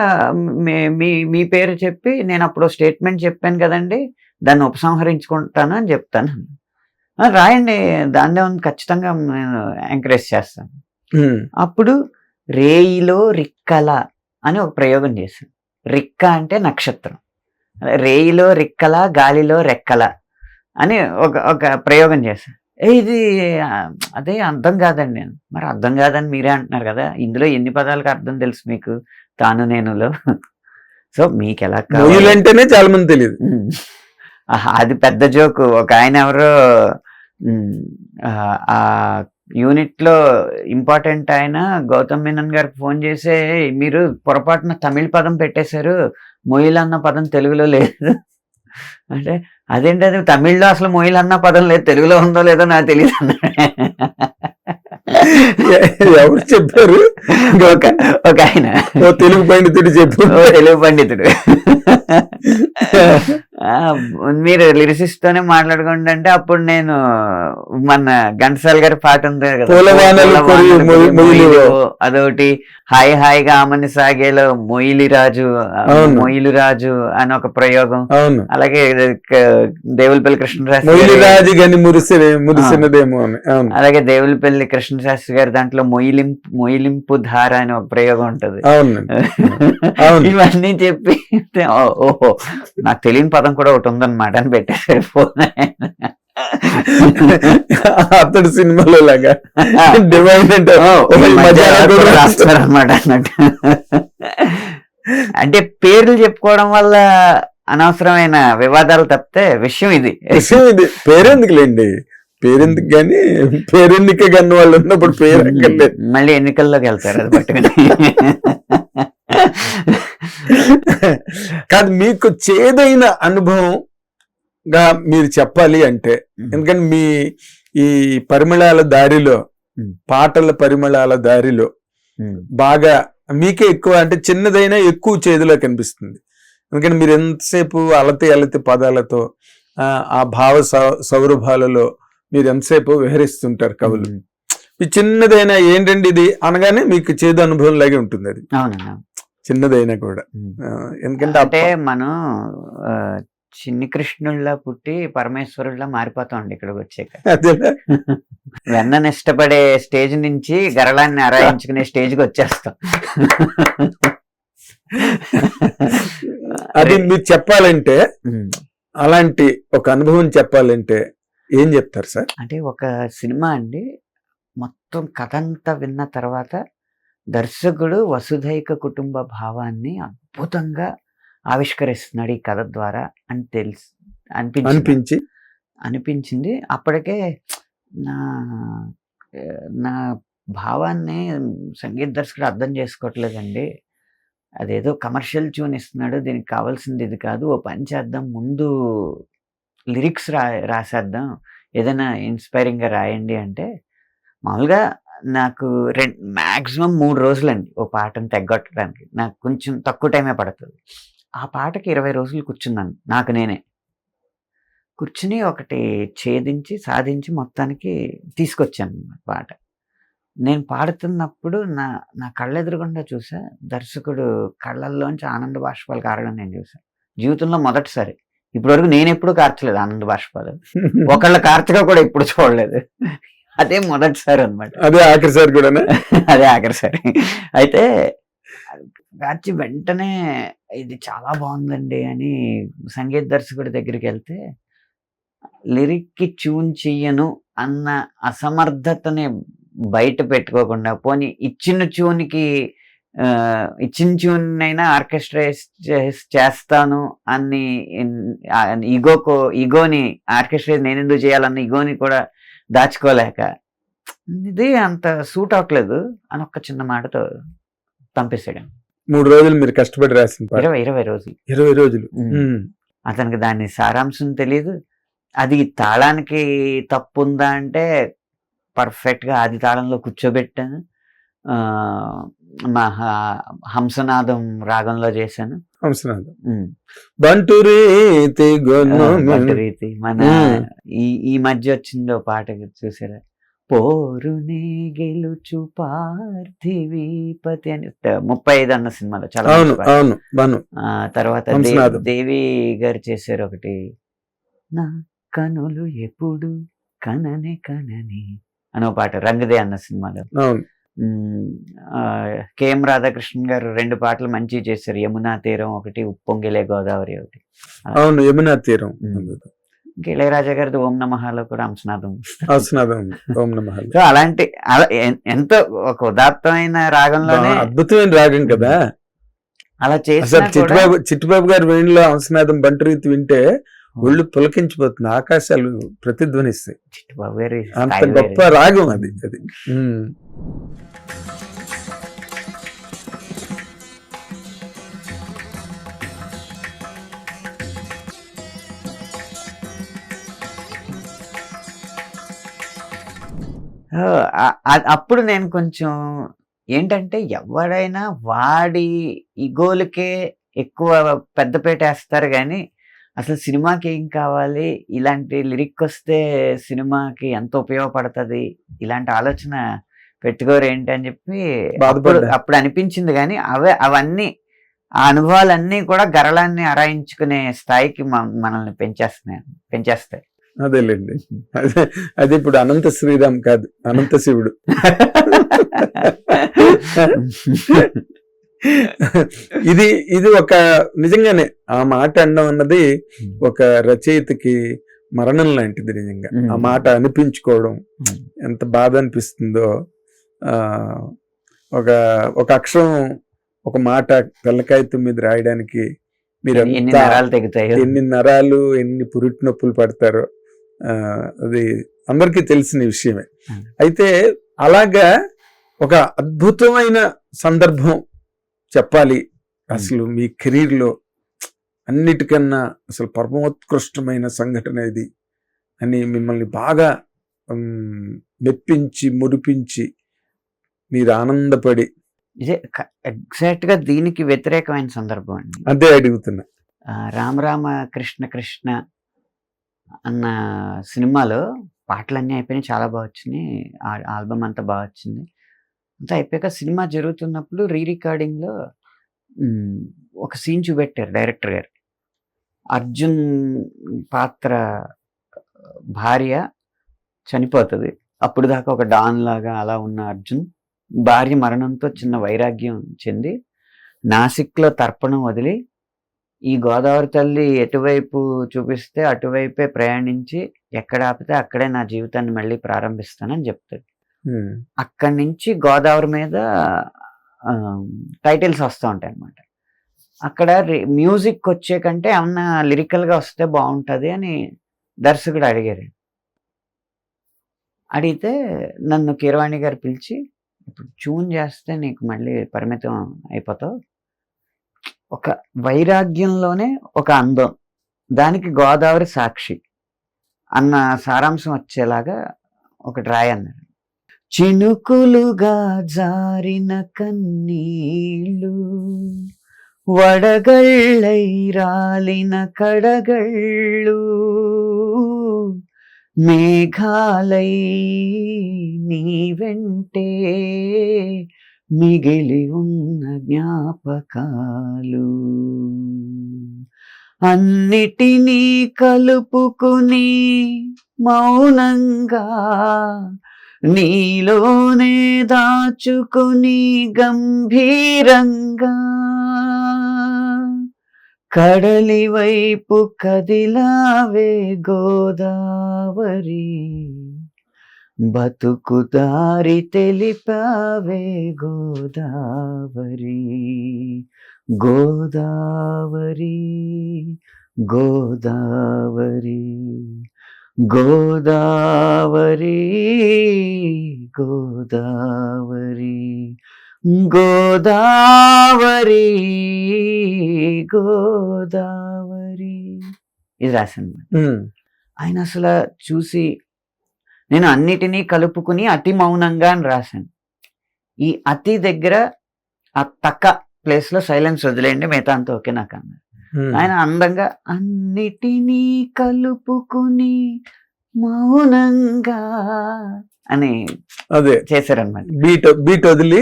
మీ పేరు చెప్పి నేను అప్పుడు స్టేట్మెంట్ చెప్పాను కదండి, దాన్ని ఉపసంహరించుకుంటాను అని చెప్తాను. రాయండి, దాన్నే ఉంది, ఖచ్చితంగా నేను ఎంకరేజ్ చేస్తాను. అప్పుడు రేయిలో రిక్కల అని ఒక ప్రయోగం చేశాను. రిక్క అంటే నక్షత్రం, రేయిలో రిక్కల గాలిలో రెక్కల అని ఒక ప్రయోగం చేశాను. ఇది అదే అర్థం కాదండి. నేను మరి అర్థం కాదని మీరే అంటున్నారు కదా, ఇందులో ఎన్ని పదాలకు అర్థం తెలుసు మీకు తాను నేనులో? సో మీకు ఎలా అంటేనే చాలా మంది తెలియదు. అది పెద్ద జోకు. ఒక ఆయన ఎవరో ఆ యూనిట్ లో ఇంపార్టెంట్ ఆయన గౌతమ్ మేనన్ గారికి ఫోన్ చేసి మీరు పొరపాటున తమిళ పదం పెట్టేశారు, మొయిల్ అన్న పదం తెలుగులో లేదు అంటే, అదేంటి అది తమిళ్లో అసలు మొయిల్ అన్న పదం లేదు, తెలుగులో ఉందో లేదో నాకు తెలియదు అన్నాడు. ఎవరు చెప్పారు? ఒక ఆయన తెలుగు పండితుడు చెప్పు. తెలుగు పండితుడు ఆ, మీరు లిరిసిస్ట్ తోనే మాట్లాడుకుంటే అంటే అప్పుడు నేను మన ఘంటసాల గారి పాట ఉంది కదా, పూలవానలు కురియు మొయిలివో. అదొకటి, హాయి హాయిగా ఆమని సాగేలో మొయిలి రాజు అవును. మొయిలి రాజు అని ఒక ప్రయోగం. అవును, అలాగే దేవులపల్లి కృష్ణశాస్త్రి మొయిలి గారి- రాజు గాని మురిసినదేమో అని. అవును అలాగే దేవులపల్లి కృష్ణశాస్త్రి గారి దాంట్లో మొయిలింపు ధార అని ఒక ప్రయోగం ఉంటది. అవునండి. అవును. ఇవన్నీ చెప్పి ఓహో నాకు తెలియని పదం కూడా ఒకటి ఉందన్నమాట అని పెట్టేసారు ఫోన్. అతడు సినిమాలో లాగా డివైన్ అంటే ఒక మధ్యాహ్నం కూడా రాస్తారు అనమాట అన్నట్టు. అంటే పేర్లు చెప్పుకోవడం వల్ల అనవసరమైన వివాదాలు తప్పితే విషయం ఇది. విషయం ఇది. పేరెందుకులేండి, పేరెందుకు కానీ పేరెన్నిక కన్న వాళ్ళు ఉన్నప్పుడు పేరు అక్కర్లేదు. మళ్ళీ ఎన్నికల్లోకి వెళ్తారు అది పట్టుకుని. కాదు, మీకు చేదైన అనుభవంగా మీరు చెప్పాలి అంటే, ఎందుకంటే మీ ఈ పరిమళాల దారిలో, పాటల పరిమళాల దారిలో బాగా మీకే ఎక్కువ అంటే చిన్నదైనా ఎక్కువ చేదులో కనిపిస్తుంది. ఎందుకంటే మీరు ఎంతసేపు అలతి పదాలతో ఆ భావ సౌరభాలలో మీరు ఎంతసేపు విహరిస్తుంటారు కవులు. ఈ చిన్నదైనా ఏంటండి ఇది అనగానే మీకు చేదు అనుభవం లాగే ఉంటుంది అది. అవునన్నా, చిన్నదైనా కూడా. ఎందుకంటే అంటే మనం చిన్ని కృష్ణుల్లా పుట్టి పరమేశ్వరుల్లా మారిపోతాం ఇక్కడికి వచ్చాక. అదేనా? వెన్నని ఇష్టపడే స్టేజ్ నుంచి గరళాన్ని ఆరాయించుకునే స్టేజ్కి వచ్చేస్తాం. అది మీరు చెప్పాలంటే, అలాంటి ఒక అనుభవం చెప్పాలంటే ఏం చెప్తారు సార్? అంటే ఒక సినిమా అండి, మొత్తం కథ అంతా విన్న తర్వాత దర్శకుడు వసుధైక కుటుంబ భావాన్ని అద్భుతంగా ఆవిష్కరిస్తున్నాడు ఈ కథ ద్వారా అని అనిపించింది. అప్పటికే నా భావాన్ని సంగీత దర్శకుడు అర్థం చేసుకోవట్లేదండి, అదేదో కమర్షియల్ ట్యూన్ ఇస్తున్నాడు, దీనికి కావాల్సింది ఇది కాదు, ఓ పని చేద్దాం, ముందు లిరిక్స్ రాసేద్దాం, ఏదైనా ఇన్స్పైరింగ్గా రాయండి అంటే, మామూలుగా నాకు మ్యాక్సిమం 3 రోజులండి ఓ పాటను తెగొట్టడానికి. నాకు కొంచెం తక్కువ టైమే పడుతుంది. ఆ పాటకి 20 రోజులు కూర్చున్నాను నాకు నేనే. కూర్చుని ఒకటి ఛేదించి సాధించి మొత్తానికి తీసుకొచ్చాను పాట. నేను పాడుతున్నప్పుడు నా కళ్ళెదురుగుండా చూసా, దర్శకుడు కళ్ళల్లోంచి ఆనంద బాష్పాలు కారడం నేను చూసాను. జీవితంలో మొదటిసారి. ఇప్పటివరకు నేను ఎప్పుడు కార్చలేదు ఆనంద బాష్పాలు, ఒకళ్ళ కార్చగా కూడా ఎప్పుడు చూడలేదు. అదే మొదటిసారి అనమాట. అదే ఆఖరిసారి కూడా. అదే ఆఖరిసారి. అయితే గార్చి వెంటనే ఇది చాలా బాగుందండి అని సంగీత దర్శకుడి దగ్గరికి వెళ్తే, లిరిక్కి ట్యూన్ చెయ్యను అన్న అసమర్థతని బయట పెట్టుకోకుండా, పోనీ ఇచ్చిన ట్యూన్ అయినా ఆర్కెస్ట్రైజ్ చేస్తాను అని ఈగోని ఆర్కెస్ట్రైజ్ నేను ఎందుకు చేయాలన్న ఈగోని కూడా దాచుకోలేక, ఇది అంత సూట్ అవ్వట్లేదు అని ఒక్క చిన్న మాటతో పంపిస్తాడు. 3 రోజులు మీరు కష్టపడి రాసిన 20 రోజులు. 20 రోజులు. అతనికి దాని సారాంశం తెలియదు. అది తాళానికి తప్పు ఉందా అంటే పర్ఫెక్ట్ గా ఆది తాళంలో కూర్చోబెట్టాను. హంసనాదం రాగంలో చేశాను. హంసనాదం బంటు రీతి మన ఈ మధ్య వచ్చిందో పాట చూసారా, పోరునే గెలుచు పార్థివీపతి అని 35 అన్న సినిమాలో చాలా. తర్వాత దేవి గారు చేశారు ఒకటి, నా కనులు ఎప్పుడు కనని అనో పాట, రంగదే అన్న సినిమాలో. కెఎం రాధాకృష్ణన్ గారు 2 పాటలు మంచిగా చేశారు, యమునా తీరం ఒకటి, ఉప్పొంగిలే గోదావరి ఒకటి. అవును, యమునా తీరం. ఇళయరాజా గారిది ఓం నమఃలో కూడా హంసనాదం. సో అలాంటి ఎంతో ఒక ఉదాత్తమైన రాగంలోనే, అద్భుతమైన రాగం కదా అలా చేసి. చిట్టుబాబు గారి వేణులో హంసనాదం బంటు రీతి వింటే ఒళ్ళు పులకించిపోతుంది, ఆకాశాలు ప్రతిధ్వనిస్తాయి. చిట్టుబాబు గారి అంత గొప్ప రాగం అది. అప్పుడు నేను కొంచెం ఏంటంటే, ఎవరైనా వాడి ఈగోలకే ఎక్కువ పెద్దపేట వేస్తారు కానీ అసలు సినిమాకి ఏం కావాలి, ఇలాంటి లిరిక్ వస్తే సినిమాకి ఎంత ఉపయోగపడుతుంది, ఇలాంటి ఆలోచన పెట్టుకోరు ఏంటి అని చెప్పి బాధపడ్డా. అప్పుడు అనిపించింది. కానీ అవన్నీ ఆ అనుభవాలన్నీ కూడా గరళాన్ని అరాయించుకునే స్థాయికి మనల్ని పెంచేస్తాయి. అదేలేండి. అది ఇప్పుడు అనంత శ్రీరామ్ కాదు, అనంత శివుడు. ఇది ఒక నిజంగానే ఆ మాట అనడం అన్నది ఒక రచయితకి మరణం లాంటిది. నిజంగా ఆ మాట అనిపించుకోవడం ఎంత బాధ అనిపిస్తుందో. ఒక అక్షరం, ఒక మాట తెల్లకాగితం మీద రాయడానికి మీరు ఎన్ని నరాలు, ఎన్ని పురిటి నొప్పులు పడతారో అది అందరికీ తెలిసిన విషయమే. అయితే అలాగా ఒక అద్భుతమైన సందర్భం చెప్పాలి అసలు మీ కెరీర్లో అన్నిటికన్నా అసలు పరమోత్కృష్టమైన సంఘటన ఇది అని మిమ్మల్ని బాగా మెప్పించి మురిపించి మీరు ఆనందపడి. ఇదే ఎగ్జాక్ట్ గా దీనికి వ్యతిరేకమైన సందర్భం అండి. అదే అడుగుతున్నా. రామ కృష్ణ కృష్ణ అన్న సినిమాలో పాటలన్నీ అయిపోయినాయి, చాలా బాగా వచ్చినాయి, ఆల్బమ్ అంతా బాగా వచ్చింది. అంతా అయిపోయాక సినిమా జరుగుతున్నప్పుడు రికార్డింగ్లో ఒక సీన్ చూపెట్టారు డైరెక్టర్ గారు. అర్జున్ పాత్ర భార్య చనిపోతుంది. అప్పుడు దాకా ఒక డాన్ లాగా అలా ఉన్న అర్జున్ భార్య మరణంతో చిన్న వైరాగ్యం చెంది నాసిక్లో తర్పణం వదిలి ఈ గోదావరి తల్లి ఎటువైపు చూపిస్తే అటువైపే ప్రయాణించి ఎక్కడ ఆపితే అక్కడే నా జీవితాన్ని మళ్ళీ ప్రారంభిస్తానని చెప్తాడు. అక్కడి నుంచి గోదావరి మీద టైటిల్స్ వస్తూ ఉంటాయి అన్నమాట. అక్కడ మ్యూజిక్ వచ్చే కంటే ఏమన్నా లిరికల్గా వస్తే బాగుంటుంది అని దర్శకుడు అడిగారు. అడిగితే నన్ను కీరవాణి గారు పిలిచి, ఇప్పుడు ట్యూన్ చేస్తే నీకు మళ్ళీ పరిమితం అయిపోతావు, ఒక వైరాగ్యంలోనే ఒక అందం, దానికి గోదావరి సాక్షి అన్న సారాంశం వచ్చేలాగా ఒకటి రాయి అన్నారు. చినుకులుగా జారిన కన్నీళ్ళు, వడగళ్ళై రాలిన కడగళ్ళు, మేఘాలై నీ వెంటే మిగిలి ఉన్న జ్ఞాపకాలు, అన్నిటినీ కలుపుకుని మౌనంగా నీలోనే దాచుకుని గంభీరంగా కడలి వైపు కదిలావే గోదావరి, బతుకు దారి తెలిపావే గోదావరి, గోదావరి గోదావరి గోదావరి గోదావరి గోదావరి గోదావరి ఇది రాశాను. ఆయన అసలు చూసి, నేను అన్నిటినీ కలుపుకుని అతి మౌనంగా అని రాశాను. ఈ అతి దగ్గర ఆ తక్క ప్లేస్ లో సైలెన్స్ వదిలేయండి, మిగతా అంతా ఓకే నాకు అన్నారు. ఆయన అందంగా అన్నిటినీ కలుపుకుని మౌనంగా అని అదే చేశారనమాట. బీట్ వదిలి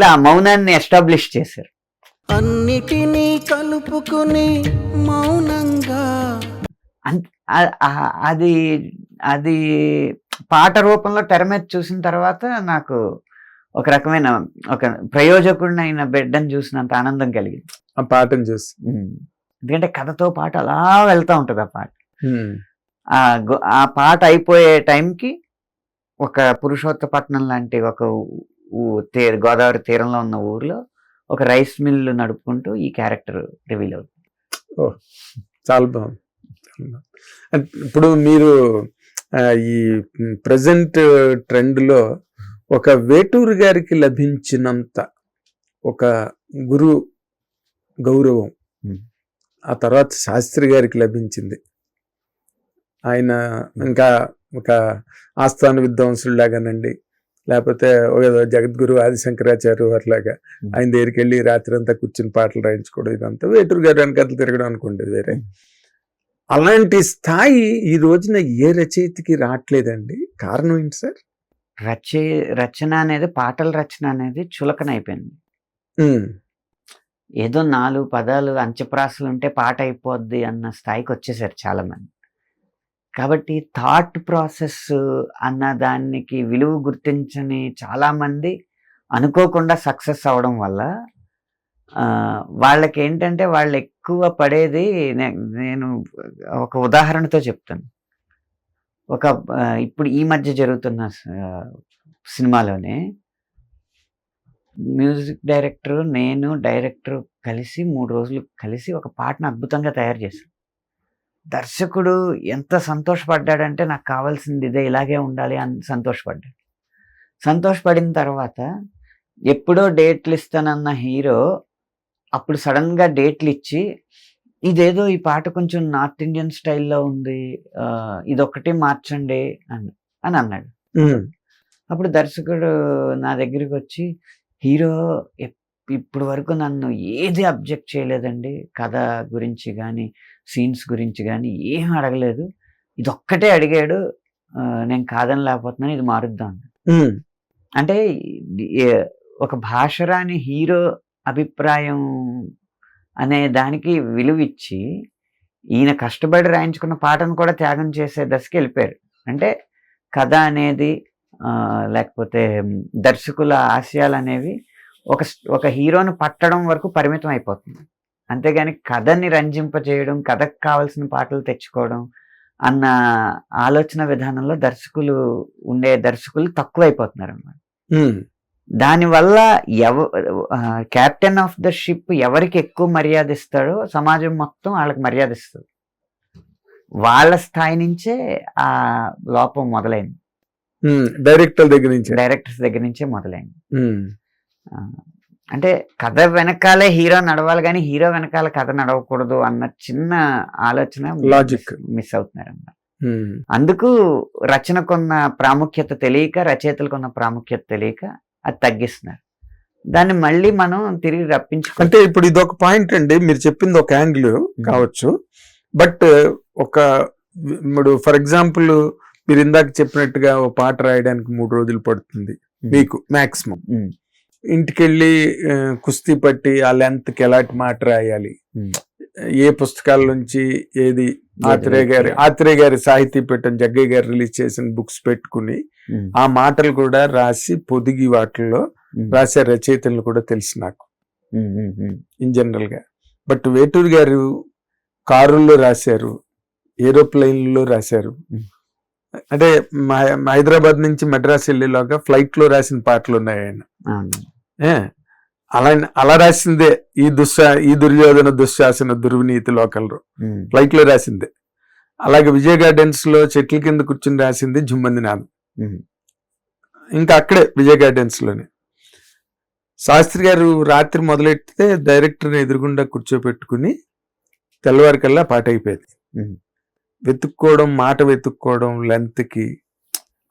ఆ మౌనాన్ని ఎస్టాబ్లిష్ చేశారు. అన్నిటినీ కలుపుకుని మౌనంగా అది అది పాట రూపంలో తెర మీద చూసిన తర్వాత నాకు ఒక రకమైన ఒక ప్రయోజకుడినైన బిడ్డను చూసినంత ఆనందం కలిగింది ఆ పాటను చూసి. ఎందుకంటే కథతో పాటు అలా వెళ్తూ ఉంటుంది ఆ పాట. ఆ పాట అయిపోయే టైంకి ఒక పురుషోత్తపట్నం లాంటి ఒక గోదావరి తీరంలో ఉన్న ఊర్లో ఒక రైస్ మిల్ నడుపుకుంటూ ఈ క్యారెక్టర్ రివీల్ అవుతుంది. చాలా బాగుంది. ఇప్పుడు మీరు ఈ ప్రజెంట్ ట్రెండ్లో ఒక వేటూరు గారికి లభించినంత ఒక గురు గౌరవం ఆ తర్వాత శాస్త్రి గారికి లభించింది. ఆయన ఇంకా ఒక ఆస్థాన విద్వాంసులాగానండి, లేకపోతే ఏదో జగద్గురు ఆదిశంకరాచార్య అట్లాగా ఆయన దగ్గరికి వెళ్ళి రాత్రి అంతా కూర్చుని పాటలు రాయించుకోవడం, ఇదంతా వేటూరు గారు వెనకాతలు తిరగడం అనుకోండి వేరే. అలాంటి స్థాయి ఈ రోజున ఏ రచయితకి రావట్లేదండి. కారణం ఏంటి సార్? రచన అనేది, పాటల రచన అనేది చులకన అయిపోయింది. ఉమ్, ఏదో 4 పదాలు అంచెప్రాసలు ఉంటే పాట అయిపోద్ది అన్న స్థాయికి వచ్చేసారు చాలా మంది. కాబట్టి థాట్ ప్రాసెస్ అన్న దానికి విలువ గుర్తించని చాలా మంది అనుకోకుండా సక్సెస్ అవడం వల్ల వాళ్ళకి ఏంటంటే వాళ్ళు ఎక్కువ పడేది, నేను ఒక ఉదాహరణతో చెప్తాను. ఇప్పుడు ఈ మధ్య జరుగుతున్న సినిమాలోనే మ్యూజిక్ డైరెక్టర్, నేను డైరెక్టర్ కలిసి 3 రోజులు కలిసి ఒక పాటను అద్భుతంగా తయారు చేశాం. దర్శకుడు ఎంత సంతోషపడ్డాడంటే నాకు కావాల్సింది ఇదే, ఇలాగే ఉండాలి అని సంతోషపడ్డాడు. సంతోషపడిన తర్వాత ఎప్పుడో డేట్లు ఇస్తానన్న హీరో అప్పుడు సడన్గా డేట్లు ఇచ్చి, ఇదేదో ఈ పాట కొంచెం నార్త్ ఇండియన్ స్టైల్లో ఉంది, ఇదొక్కటి మార్చండి అని అన్నాడు. అప్పుడు దర్శకుడు నా దగ్గరికి వచ్చి, హీరో ఇప్పుడు వరకు నన్ను ఏది అబ్జెక్ట్ చేయలేదండి, కథ గురించి కానీ సీన్స్ గురించి కానీ ఏం అడగలేదు, ఇదొక్కటే అడిగాడు, నేను కాదని లేకపోతున్నాను, ఇది మారుద్దాం. అంటే ఒక భాషరాని హీరో అభిప్రాయం అనే దానికి విలువిచ్చి ఈయన కష్టపడి రాయించుకున్న పాటను కూడా త్యాగం చేసే దశకి వెళ్ళిపోయారు. అంటే కథ అనేది లేకపోతే దర్శకుల ఆశయాలు అనేవి ఒక హీరోను పట్టడం వరకు పరిమితం అయిపోతుంది. అంతేగాని కథని రంజింపజేయడం, కథకు కావాల్సిన పాటలు తెచ్చుకోవడం అన్న ఆలోచన విధానంలో దర్శకులు తక్కువైపోతున్నారు అన్నమాట. దానివల్ల కెప్టెన్ ఆఫ్ ద షిప్ ఎవరికి ఎక్కువ మర్యాద ఇస్తాడో సమాజం మొత్తం వాళ్ళకి మర్యాద ఇస్తుంది. వాళ్ళ స్థాయి నుంచే ఆ లోపం మొదలైంది. డైరెక్టర్స్ దగ్గర నుంచే మొదలైంది. అంటే కథ వెనకాలే హీరో నడవాలి కానీ హీరో వెనకాల కథ నడవకూడదు అన్న చిన్న ఆలోచన లాజిక్ మిస్ అవుతున్నారు అన్నమాట. అందుకు రచనకున్న ప్రాముఖ్యత తెలియక, రచయితలకున్న ప్రాముఖ్యత తెలియక అది తగ్గిస్తున్నారు. దాన్ని మళ్ళీ మనం తిరిగి రప్పించుకో. అంటే ఇప్పుడు ఇది ఒక పాయింట్ అండి, మీరు చెప్పింది ఒక యాంగిల్ కావచ్చు. బట్ ఇప్పుడు ఫర్ ఎగ్జాంపుల్ మీరు ఇందాక చెప్పినట్టుగా ఒక పాట రాయడానికి 3 రోజులు పడుతుంది మీకు మాక్సిమం. ఇంటికెళ్ళి కుస్తీ పట్టి ఆ లెంత్కి ఎలాంటి మాట రాయాలి, ఏ పుస్తకాల నుంచి ఏది, ఆత్రేయ గారి సాహితీ పీఠం జగ్గయ్య గారు రిలీజ్ చేసిన బుక్స్ పెట్టుకుని ఆ మాటలు కూడా రాసి పొదిగి వాటిల్లో రాసే రచయితలు కూడా తెలుసు నాకు ఇన్ జనరల్ గా. బట్ వేటూరు గారు కారుల్లో రాశారు, ఏరోప్లైన్లో రాశారు. అంటే హైదరాబాద్ నుంచి మెడ్రాస్ వెళ్ళేలాగా ఫ్లైట్ లో రాసిన పాటలు ఉన్నాయి ఆయన. అలా రాసిందే ఈ దుర్యోధన దుశ్శాసన దుర్వినీతి లోకల్లో ఫ్లైట్ లో రాసిందే. అలాగే విజయ గార్డెన్స్ లో చెట్ల కింద కూర్చుని రాసింది జుమ్మంది నాదం, ఇంకా అక్కడే విజయ గార్డెన్స్ లోనే. శాస్త్రి గారు రాత్రి మొదలెట్టితే డైరెక్టర్ని ఎదురుగుండా కూర్చోపెట్టుకుని తెల్లవారికల్లా పాట అయిపోయేది. వెతుక్కోవడం, మాట వెతుక్కోవడం లెంత్కి.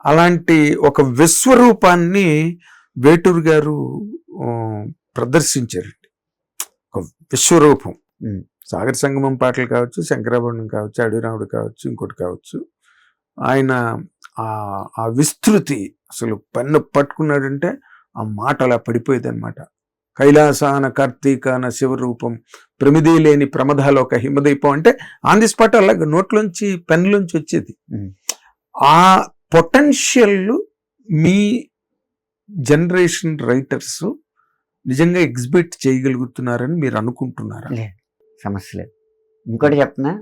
అలాంటి ఒక విశ్వరూపాన్ని వేటూరు గారు ప్రదర్శించారండి. ఒక విశ్వరూపం. సాగర సంగమం పాటలు కావచ్చు, శంకరాభరణం కావచ్చు, అడవిరాముడు కావచ్చు, ఇంకోటి కావచ్చు. ఆయన ఆ విస్తృతి అసలు పెన్ను పట్టుకున్నాడంటే ఆ మాట అలా పడిపోయేది అనమాట. కైలాసాన కార్తీకాన శివరూపం ప్రమిది లేని ప్రమదాలోక హిమదీపం అంటే ఆన్ ది స్పాట్ అలా నోట్లోంచి పెన్లోంచి వచ్చేది. ఆ పొటెన్షియల్ మీ జనరేషన్ రైటర్స్ నిజంగా ఎగ్జిబిట్ చేయగలుగుతున్నారని మీరు అనుకుంటున్నారా? సమస్య లేదు. ఇంకోటి చెప్పనా,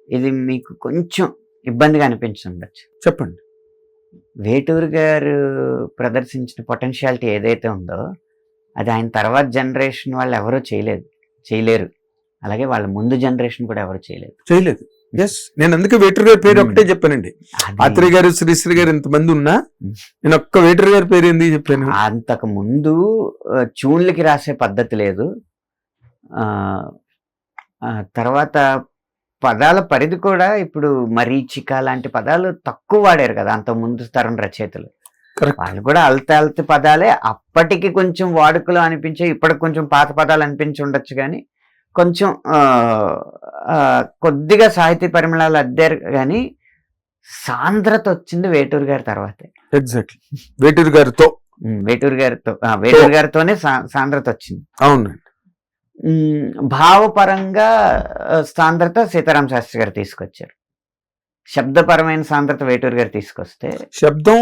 ఇది మీకు కొంచెం ఇబ్బందిగా అనిపించుండొచ్చు. చెప్పండి. వేటూరు గారు ప్రదర్శించిన పొటెన్షియాలిటీ ఏదైతే ఉందో అది ఆయన తర్వాత జనరేషన్ వాళ్ళు ఎవరూ చేయలేరు. అలాగే వాళ్ళ ముందు జనరేషన్ కూడా ఎవరు చేయలేదు. ఎస్, నేను అందుకే వేటూరు గారి పేరు ఒకటే చెప్పానండి. ఆత్రేయ గారు, శ్రీశ్రీ గారు ఇంతమంది ఉన్నా నేను ఒక్క వేటూరు గారి పేరు ఎందుకు చెప్పాను? అంతకు ముందు ట్యూన్లకి రాసే పద్ధతి లేదు. తర్వాత పదాల పరిధి కూడా ఇప్పుడు మరీచిక లాంటి పదాలు తక్కువ వాడారు కదా అంత ముందు తరం రచయితలు. వాళ్ళు కూడా అల్తే పదాలే అప్పటికి కొంచెం వాడుకలో అనిపించే, ఇప్పటికి కొంచెం పాత పదాలు అనిపించి ఉండొచ్చు. కానీ కొంచెం కొద్దిగా సాహితీ పరిమళాలు అద్దారు కానీ సాంద్రత వచ్చింది వేటూరు గారి తర్వాతే. ఎగ్జాక్ట్లీ వేటూరు గారితో వేటూరు గారితోనే సాంద్రత వచ్చింది. అవునండి. భావపరంగా సాంద్రత సీతారామ శాస్త్రి గారు తీసుకొచ్చారు. శబ్దపరమైన సాంద్రత వేటూరు గారు తీసుకొస్తే శబ్దం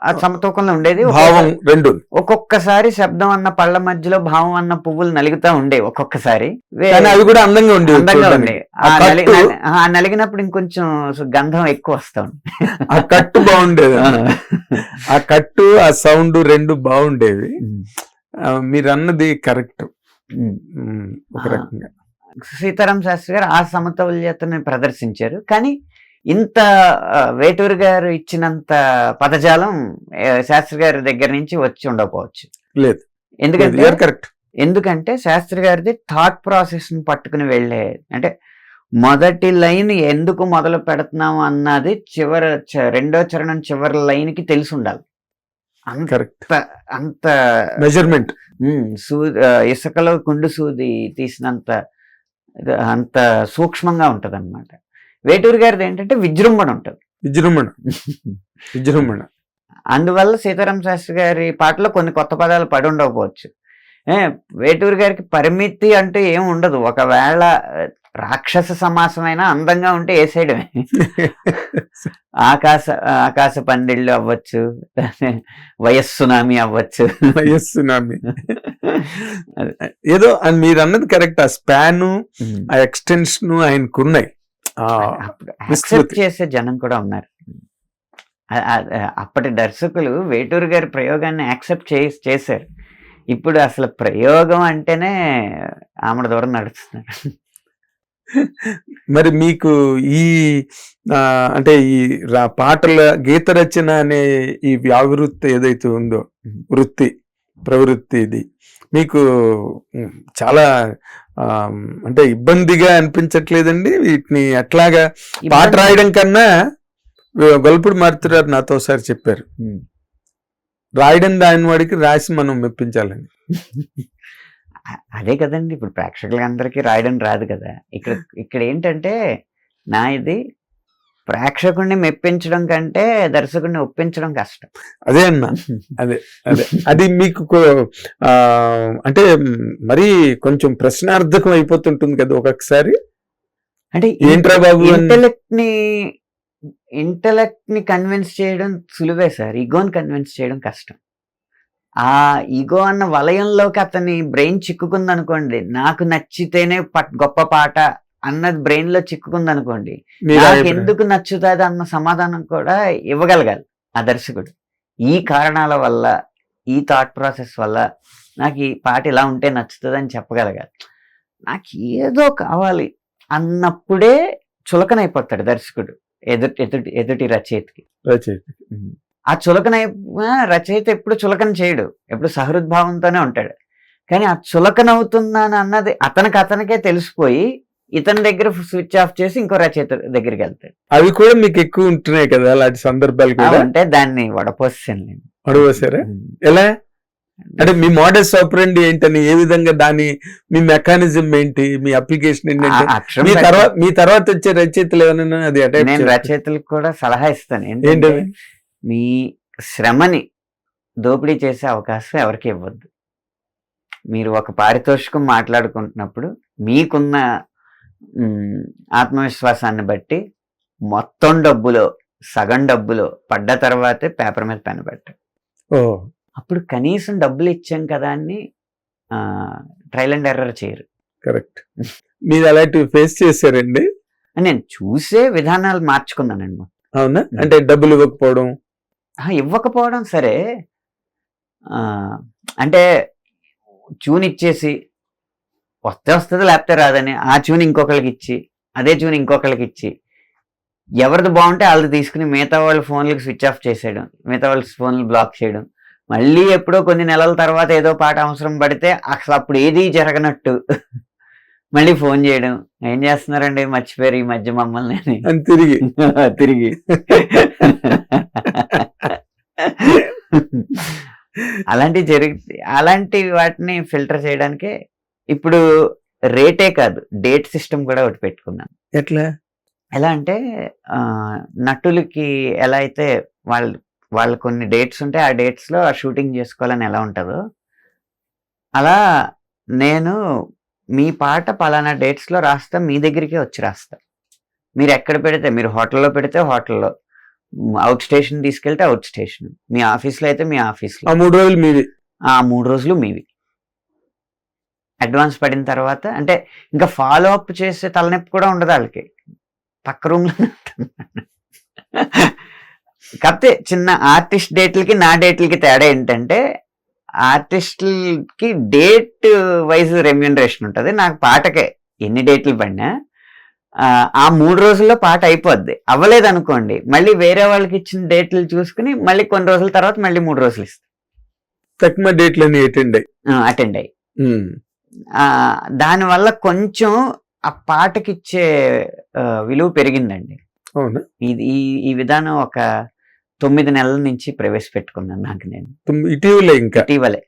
ఆ సమతూకంలో ఉండేది. భావం రెండు ఒక్కొక్కసారి శబ్దం అన్న పళ్ళ మధ్యలో భావం అన్న పువ్వులు నలుగుతా ఉండే ఒక్కొక్కసారి. అవి కూడా అందంగా ఉండే. ఆ నలిగినప్పుడు ఇంకొంచెం గంధం ఎక్కువ వస్తా ఉంది. ఆ కట్టు బాగుండేది. ఆ కట్టు ఆ సౌండ్ రెండు బాగుండేవి. మీరు అన్నది కరెక్ట్. ఒక రకంగా సీతారామ శాస్త్రి గారు ఆ సమతౌల్యతని ప్రదర్శించారు. కానీ ఇంత వేటూరు గారు ఇచ్చినంత పదజాలం శాస్త్రి గారి దగ్గర నుంచి వచ్చి ఉండకపోవచ్చు. లేదు, ఎందుకంటే శాస్త్రి గారిది థాట్ ప్రాసెస్ ని పట్టుకుని వెళ్ళే, అంటే మొదటి లైన్ ఎందుకు మొదలు పెడుతున్నాము అన్నది రెండో చరణం చివరి లైన్ కి తెలిసి ఉండాలి. అంత మెజర్మెంట్. ఇసుకలో కుండు సూది తీసినంత అంత సూక్ష్మంగా ఉంటది అన్నమాట. వేటూరు గారిది ఏంటంటే విజృంభణ ఉంటుంది. విజృంభణ. అందువల్ల సీతారామ శాస్త్రి గారి పాటలో కొన్ని కొత్త పదాలు పడి ఉండకపోవచ్చు. వేటూరు గారికి పరిమితి అంటూ ఏం ఉండదు. ఒకవేళ రాక్షస సమాసమైనా అందంగా ఉంటే వేసేయడమే. ఆకాశ పందిళ్ళు అవ్వచ్చు, వయస్సునామీ అవ్వచ్చు. ఏదో మీరు అన్నది కరెక్ట్. ఆ స్పాన్, ఆ ఎక్స్టెన్షన్ ఆయనకున్నాయి. యాక్సెప్ట్ చేసే జనం కూడా ఉన్నారు. అప్పటి దర్శకులు వేటూరు గారి ప్రయోగాన్ని యాక్సెప్ట్ చేశారు. ఇప్పుడు అసలు ప్రయోగం అంటేనే ఆమెడ దూరం నడుస్తున్నారు. మరి మీకు ఈ అంటే ఈ పాటల గీత రచన అనే ఈ వ్యావృత్తి ఏదైతే ఉందో, ప్రవృత్తి, ఇది మీకు చాలా అంటే ఇబ్బందిగా అనిపించట్లేదండి? వీటిని ఎట్లాగా పాట రాయడం కన్నా గొల్పుడు మారుతున్నారు నాతో ఒకసారి చెప్పారు, రాయడం దాని వాడికి రాసి మనం మెప్పించాలని. అదే కదండి, ఇప్పుడు ప్రేక్షకులందరికీ రాయడం రాదు కదా. ఇక్కడ ఏంటంటే నా ఇది ప్రేక్షకుడిని మెప్పించడం కంటే దర్శకుడిని ఒప్పించడం కష్టం. అదే అన్నా, అదే అది మీకు అంటే మరి కొంచెం ప్రశ్నార్థకం అయిపోతుంటుంది కదా ఒక్కొక్కసారి. అంటే ఏంట్రా బాబు, ఇంటలెక్ట్ ని కన్విన్స్ చేయడం సులువే సార్, ఈగోని కన్విన్స్ చేయడం కష్టం. ఆ ఈగో అన్న వలయంలోకి అతని బ్రెయిన్ చిక్కుకుందనుకోండి, నాకు నచ్చితేనే గొప్ప పాట అన్నది బ్రెయిన్ లో చిక్కుకుందనుకోండి, నాకు ఎందుకు నచ్చుతుంది అన్న సమాధానం కూడా ఇవ్వగలగాలి ఆ దర్శకుడు. ఈ కారణాల వల్ల, ఈ థాట్ ప్రాసెస్ వల్ల నాకు ఈ పాట ఇలా ఉంటే నచ్చుతుంది అని చెప్పగలగాలి. నాకు ఏదో కావాలి అన్నప్పుడే చులకనైపోతాడు దర్శకుడు ఎదుటి రచయితకి. ఆ చులకన రచయిత ఎప్పుడు చులకన చేయడు, ఎప్పుడు సహృద్భావంతోనే ఉంటాడు. కానీ ఆ చులకనవుతున్నాను అన్నది అతనికే తెలిసిపోయి ఇతని దగ్గర స్విచ్ ఆఫ్ చేసి ఇంకో రచయిత దగ్గరికి వెళ్తాడు. అవి కూడా మీకు ఎక్కువ ఉంటున్నాయి కదా అలాంటి సందర్భాలు కూడా? అంటే దాన్ని వడపోసాను. వడపోసారా? ఎలా అంటే మీ మోడస్ ఆపరెండి ఏంటని, ఏ విధంగా దాని మీ మెకానిజం ఏంటి, మీ అప్లికేషన్ ఏంటంటే మీ తర్వాత వచ్చే రచయితలు ఏమైనా అది అంటే నేను రచయితలకు కూడా సలహా ఇస్తాను. ఏంటంటే మీ శ్రమని దోపిడీ చేసే అవకాశం ఎవరికి ఇవ్వద్దు. మీరు ఒక పారితోషికం మాట్లాడుకుంటున్నప్పుడు మీకున్న ఆత్మవిశ్వాసాన్ని బట్టి మొత్తం డబ్బులో సగం డబ్బులో పడ్డ తర్వాతే పేపర్ మీద పెన్ పెట్టండి. అప్పుడు కనీసం డబ్బులు ఇచ్చాం కదా అని ట్రయల్ అండ్ ఎర్రర్ చేయరు. కరెక్ట్. మీరు అలాంటివి ఫేస్ చేశారండి? నేను చూసే విధానాలు మార్చుకున్నానండి. అవునా? అంటే డబ్బులు ఇవ్వకపోవడం సరే, అంటే ట్యూన్ ఇచ్చేసి వస్తే వస్తుంది లేకపోతే రాదని ఆ ట్యూన్ ఇంకొకరికి ఇచ్చి, అదే ట్యూన్ ఇంకొకరికి ఇచ్చి, ఎవరిది బాగుంటే వాళ్ళది తీసుకుని మిగతా వాళ్ళ ఫోన్లకు స్విచ్ ఆఫ్ చేసేయడం, మిగతా వాళ్ళ ఫోన్లు బ్లాక్ చేయడం, మళ్ళీ ఎప్పుడో కొన్ని నెలల తర్వాత ఏదో పాట అవసరం పడితే అసలు అప్పుడు ఏది జరగనట్టు మళ్ళీ ఫోన్ చేయడం, ఏం చేస్తున్నారండి మర్చిపోయారు ఈ మధ్య మమ్మల్ని అని తిరిగి అలాంటి వాటిని ఫిల్టర్ చేయడానికే ఇప్పుడు రేటే కాదు, డేట్ సిస్టమ్ కూడా ఒకటి పెట్టుకున్నాను. ఎట్లా? ఎలా అంటే నటులకి ఎలా అయితే వాళ్ళు కొన్ని డేట్స్ ఉంటే ఆ డేట్స్లో ఆ షూటింగ్ చేసుకోవాలని ఎలా ఉంటుందో, అలా నేను మీ పాట పలానా డేట్స్లో రాస్తా, మీ దగ్గరికి వచ్చి రాస్తా. మీరు ఎక్కడ పెడితే, మీరు హోటల్లో పెడితే హోటల్లో, అవుట్ స్టేషన్ తీసుకెళ్తే అవుట్ స్టేషన్, మీ ఆఫీస్లో అయితే మీ ఆఫీస్లో. ఆ 3 రోజులు మీవి? ఆ 3 రోజులు మీవి. అడ్వాన్స్ పడిన తర్వాత అంటే ఇంకా ఫాలో అప్ చేసే తలనొప్పి కూడా ఉండదు వాళ్ళకి, పక్క రూమ్లో. కాకపోతే చిన్న ఆర్టిస్ట్ డేట్లకి నా డేట్లకి తేడా ఏంటంటే, ఆర్టిస్టులకి డేట్ వైజ్ రెమ్యూనరేషన్ ఉంటుంది, నాకు పాటకే ఎన్ని డేట్లు పడినా ఆ 3 రోజుల్లో పాట అయిపోద్ది. అవ్వలేదు అనుకోండి, మళ్ళీ వేరే వాళ్ళకి ఇచ్చిన డేట్లు చూసుకుని మళ్ళీ కొన్ని రోజుల తర్వాత మళ్ళీ 3 రోజులు ఇస్తాను. తక్కువ డేట్లని అటెండ్ అయ్యి దానివల్ల కొంచెం ఆ పాటకి ఇచ్చే విలువ పెరిగిందండి. అవునా? ఈ విధానం ఒక 9 నెలల నుంచి ప్రవేశపెట్టుకున్నాను నాకు నేను ఇటీవలే.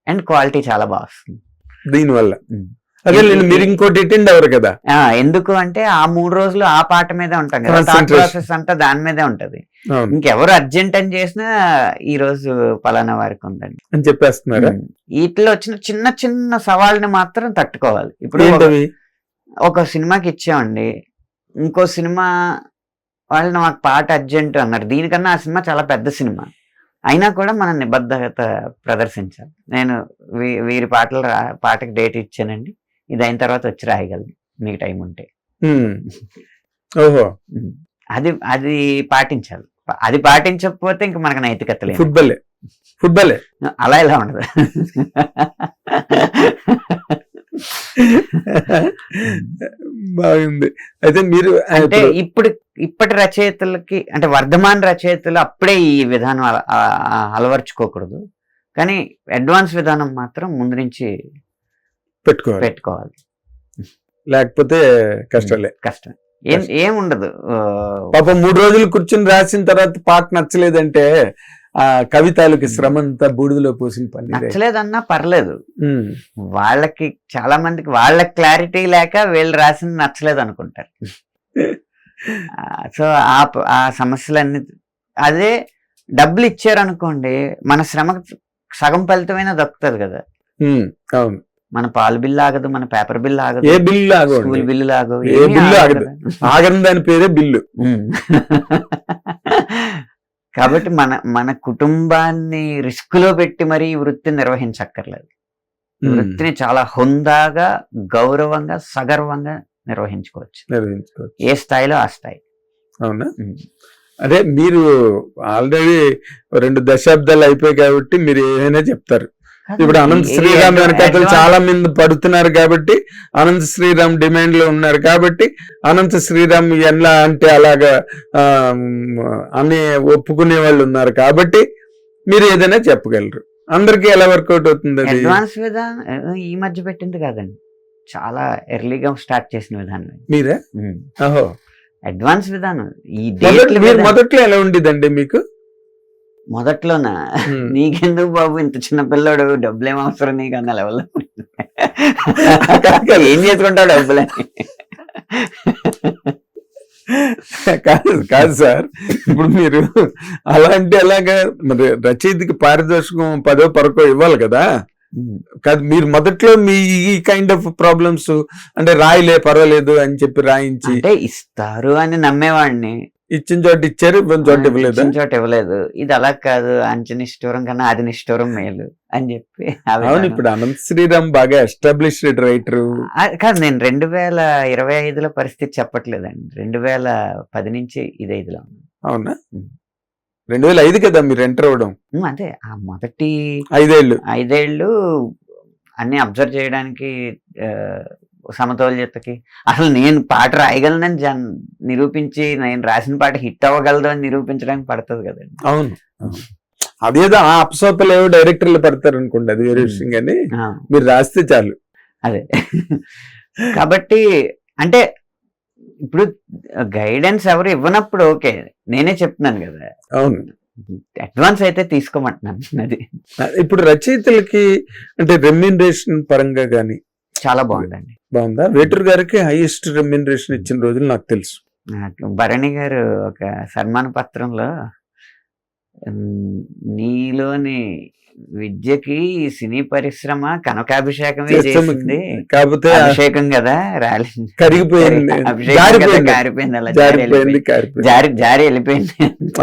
అండ్ క్వాలిటీ చాలా బాగా వస్తుంది దీనివల్ల. అదే మీరు ఇంకోటి అటెండ్ అవ్వరు కదా. ఎందుకు అంటే ఆ 3 రోజులు ఆ పాట మీదే ఉంటాం కదా, థాట్ ప్రాసెస్ అంతా దాని మీదే ఉంటది. ఇంకెవరు అర్జెంట్ అని చేసినా ఈ రోజు పలానా వారికి ఉందండి అని చెప్పేస్తున్నారు. వీటిలో వచ్చిన చిన్న చిన్న సవాళ్ళని మాత్రం తట్టుకోవాలి. ఇప్పుడు ఒక సినిమాకి ఇచ్చామండి, ఇంకో సినిమా వాళ్ళు మాకు పాట అర్జెంట్ అన్నారు, దీనికన్నా ఆ సినిమా చాలా పెద్ద సినిమా, అయినా కూడా మనం నిబద్ధత ప్రదర్శించాలి. నేను వీరి పాటకి డేట్ ఇచ్చానండి, ఇది అయిన తర్వాత వచ్చి రాయగలను మీకు టైం ఉంటే. ఓహో, అది పాటించాలి. అది పాటించకపోతే ఇంక మనకు నైతికత లేదు. ఫుట్బాలే అలా ఇలా ఉండదు. బాగుంది. అయితే మీరు అంటే ఇప్పటి రచయితలకి, అంటే వర్ధమాన రచయితలు అప్పుడే ఈ విధానం అలవర్చుకోకూడదు, కానీ అడ్వాన్స్ విధానం మాత్రం ముందు నుంచి పెట్టుకోవాలి. లేకపోతే కష్టం ఏముండదు. పాపం 3 రోజులు కూర్చుని రాసిన తర్వాత పాట నచ్చలేదంటే ఆ కవితలకి శ్రమ అంతా బూడిదలో పోసిన పని. నచ్చలేదన్నా పర్లేదు, వాళ్ళకి చాలా మందికి వాళ్ళ క్లారిటీ లేక వీళ్ళు రాసింది నచ్చలేదు అనుకుంటారు. సో ఆ సమస్యలన్నీ, అదే డబ్బులు ఇచ్చారనుకోండి మన శ్రమకు సగం ఫలితమైనా దక్కుతుంది కదా. అవును, మన పాలు బిల్లు ఆగదు, మన పేపర్ బిల్లు ఆగదు, ఏ బిల్లు ఆగదు, స్కూల్ బిల్లు ఆగదు, ఆగని దాని పేరే బిల్లు. కాబట్టి మన కుటుంబాన్ని రిస్క్ లో పెట్టి మరీ ఈ వృత్తిని నిర్వహించక్కర్లేదు. ఈ వృత్తిని చాలా హుందాగా, గౌరవంగా, సగర్వంగా నిర్వహించుకోవచ్చు, ఏ స్థాయిలో ఆ స్థాయి. అవునా? అదే మీరు ఆల్రెడీ 2 దశాబ్దాలు అయిపోయాయి కాబట్టి మీరు ఏమైనా చెప్తారు. ఇప్పుడు అనంత శ్రీరామ్ వెనకాతలు చాలా మంది పడుతున్నారు కాబట్టి, అనంత శ్రీరామ్ డిమాండ్ లో ఉన్నారు కాబట్టి, అనంత శ్రీరామ్ ఎలా అంటే అలాగా అని ఒప్పుకునే వాళ్ళు ఉన్నారు కాబట్టి మీరు ఏదైనా చెప్పగలరు. అందరికి ఎలా వర్కౌట్ అవుతుంది? అడ్వాన్స్ విధానం ఈ మధ్య పెట్టింది కాదండి, చాలా ఎర్లీగా స్టార్ట్ చేసిన విధానం మీరే. ఓహో, అడ్వాన్స్ విధానం. ఈ మీరు మొదట్లో ఎలా ఉండేదండి మీకు? మొదట్లోనా, నీకెందుకు బాబు ఇంత చిన్న పిల్లడు, డబ్బులు ఏం అవసరం నీకు అన్న లెవెల్లో ఏం చేసుకుంటావు డబ్బులని. కాదు సార్, ఇప్పుడు మీరు అలాంటి అలాగా మరి రచయితకి పారితోషికం 10వ 12వ ఇవ్వాలి కదా. కాదు, మీరు మొదట్లో మీ ఈ కైండ్ ఆఫ్ ప్రాబ్లమ్స్ అంటే రాయలే పర్వాలేదు అని చెప్పి రాయించి అంటే ఇస్తారు అని నమ్మేవాడిని. ఇచ్చిన చోట ఇచ్చారు, ఇచ్చిన చోట ఇవ్వలేదు. ఇది అలా కాదు, అంచె నిష్ఠూరం కన్నా అది నిష్ఠూరం మేలు అని చెప్పి. అవును, ఇప్పుడు అనంత శ్రీరామ్ బాగా ఎస్టాబ్లిష్డ్ రైటర్ కాదు. నేను 2025లో పరిస్థితి చెప్పట్లేదండి, 2010 నుంచి ఇది 5లో. అవునా? 2005 కదా మీరు ఎంటర్ అవ్వడం. అదే ఆ మొదటి 5 ఏళ్ళు అన్ని అబ్జర్వ్ చేయడానికి, సమతౌల్యతకి, అసలు నేను పాట రాయగలనని నిరూపించి, నేను రాసిన పాట హిట్ అవ్వగలదు అని నిరూపించడానికి పడుతుంది కదండి. అవును, అదేదో ఆ అప్సోపలు ఏవో డైరెక్టర్లు పడతారు అనుకోండి, అది వేరే విషయం, కానీ మీరు రాస్తే చాలు. అదే కాబట్టి అంటే ఇప్పుడు గైడెన్స్ ఎవరు ఇవ్వనప్పుడు ఓకే, నేనే చెప్తున్నాను కదా. అవును, అడ్వాన్స్ అయితే తీసుకోమంటున్నాను. అది ఇప్పుడు రచయితలకి అంటే రెమ్యూనరేషన్ పరంగా కానీ చాలా బాగుందండి. బాగుందా? వేటూరు గారికి హైయెస్ట్ రెమ్యునరేషన్ ఇచ్చిన రోజులు నాకు తెలుసు. నాకు భరణి గారు ఒక సన్మాన పత్రంలో నీలోని విద్యకి సినీ పరిశ్రమ కనకాభిషేకమే చేసింది, కాకపోతే అభిషేకం కదా రాలి కరిగిపోయింది, అభిషేకం కదా కారిపోయింది, అలా జారి వెళ్ళిపోయింది.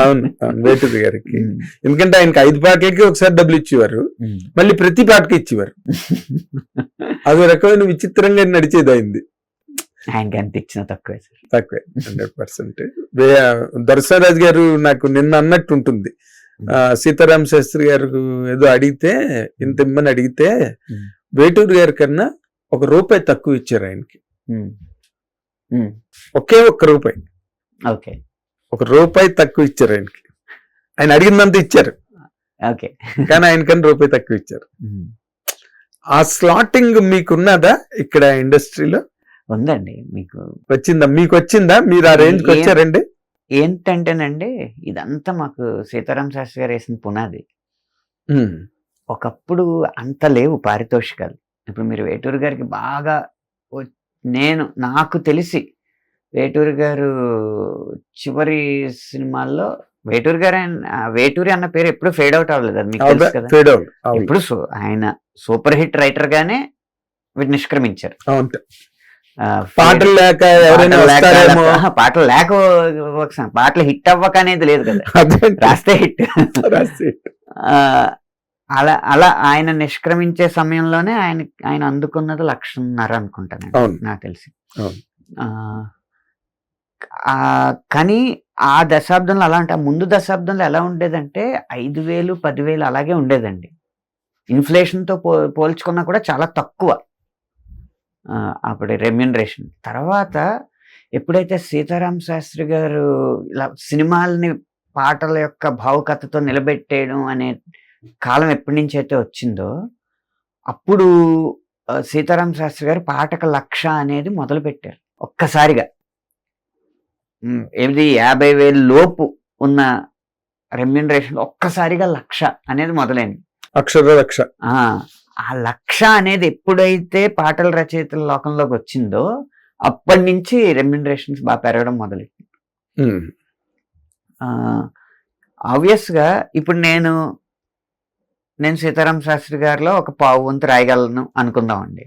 అవును అవును, వేటూరు గారికి. ఎందుకంటే ఆయనకి 5 పాటలకి ఒకసారి డబ్బులు ఇచ్చేవారు, మళ్ళీ ప్రతి పాటకి ఇచ్చేవారు. అదో రకమైన విచిత్రంగా నడిచేది అయింది. ఆయనకి అంత ఇచ్చిన తక్కువే 100%. దర్శరాజు గారు నాకు నిన్న అన్నట్టు ఉంటుంది. సీతారామ శాస్త్రి గారు ఏదో అడిగితే, ఇంత ఇమ్మని అడిగితే వేటూరు గారి కన్నా ₹1 తక్కువ ఇచ్చారు ఆయనకి. ఒకే ₹1. ఓకే, ₹1 తక్కువ ఇచ్చారు ఆయనకి. ఆయన అడిగిందంతా ఇచ్చారు, ఓకే, కానీ ఆయనకన్నా ₹1 తక్కువ ఇచ్చారు. ఆ స్లాటింగ్ మీకున్నదా ఇక్కడ ఇండస్ట్రీలో? ఉందండి. మీకు వచ్చిందా? మీకు వచ్చిందా? మీరు ఆ రేంజ్కి వచ్చారండి? ఏంటంటేనండి, ఇదంతా మాకు సీతారామ శాస్త్రి గారు వేసిన పునాది. ఒకప్పుడు అంత లేవు పారితోషికాలు. ఇప్పుడు మీరు వేటూరు గారికి బాగా నాకు తెలిసి వేటూరు గారు చివరి సినిమాల్లో వేటూరి అన్న పేరు ఎప్పుడు ఫేడ్ అవుట్ అవ్వలేదు, అది మీకు తెలుసు కదా. ఇప్పుడు ఆయన సూపర్ హిట్ రైటర్ గానే నిష్క్రమించారు. పాటలు లేక పాటలు లేక పాటలు హిట్ అవ్వక అనేది లేదు కదా, రాస్తే హిట్. అలా ఆయన నిష్క్రమించే సమయంలోనే ఆయన అందుకున్నది 1,50,000 అనుకుంటాను నాకు తెలిసి. కానీ ఆ దశాబ్దంలో అలా అంటే, ముందు దశాబ్దంలో ఎలా ఉండేదంటే 5,000 10,000 అలాగే ఉండేదండి. ఇన్ఫ్లేషన్తో పోల్చుకున్నా కూడా చాలా తక్కువ అప్పుడు రెమ్యునరేషన్. తర్వాత ఎప్పుడైతే సీతారామ శాస్త్రి గారు ఇలా సినిమాలని పాటల యొక్క భావుకథతో నిలబెట్టేయడం అనే కాలం ఎప్పటి నుంచి అయితే వచ్చిందో, అప్పుడు సీతారామ శాస్త్రి గారు పాటకు 1,00,000 అనేది మొదలు పెట్టారు ఒక్కసారిగా. ఏది 50,000 లోపు ఉన్న రెమ్యునరేషన్ ఒక్కసారిగా 1,00,000 అనేది మొదలైంది. ₹1,00,000. ఆ 1,00,000 అనేది ఎప్పుడైతే పాటల రచయితల లోకంలోకి వచ్చిందో అప్పటి నుంచి రెమ్యునరేషన్స్ బాగా పెరగడం మొదలైంది. ఆబ్వియస్ గా ఇప్పుడు నేను సీతారామ శాస్త్రి గారిలో ఒక 1/4 రాయగలను అనుకుందామండి.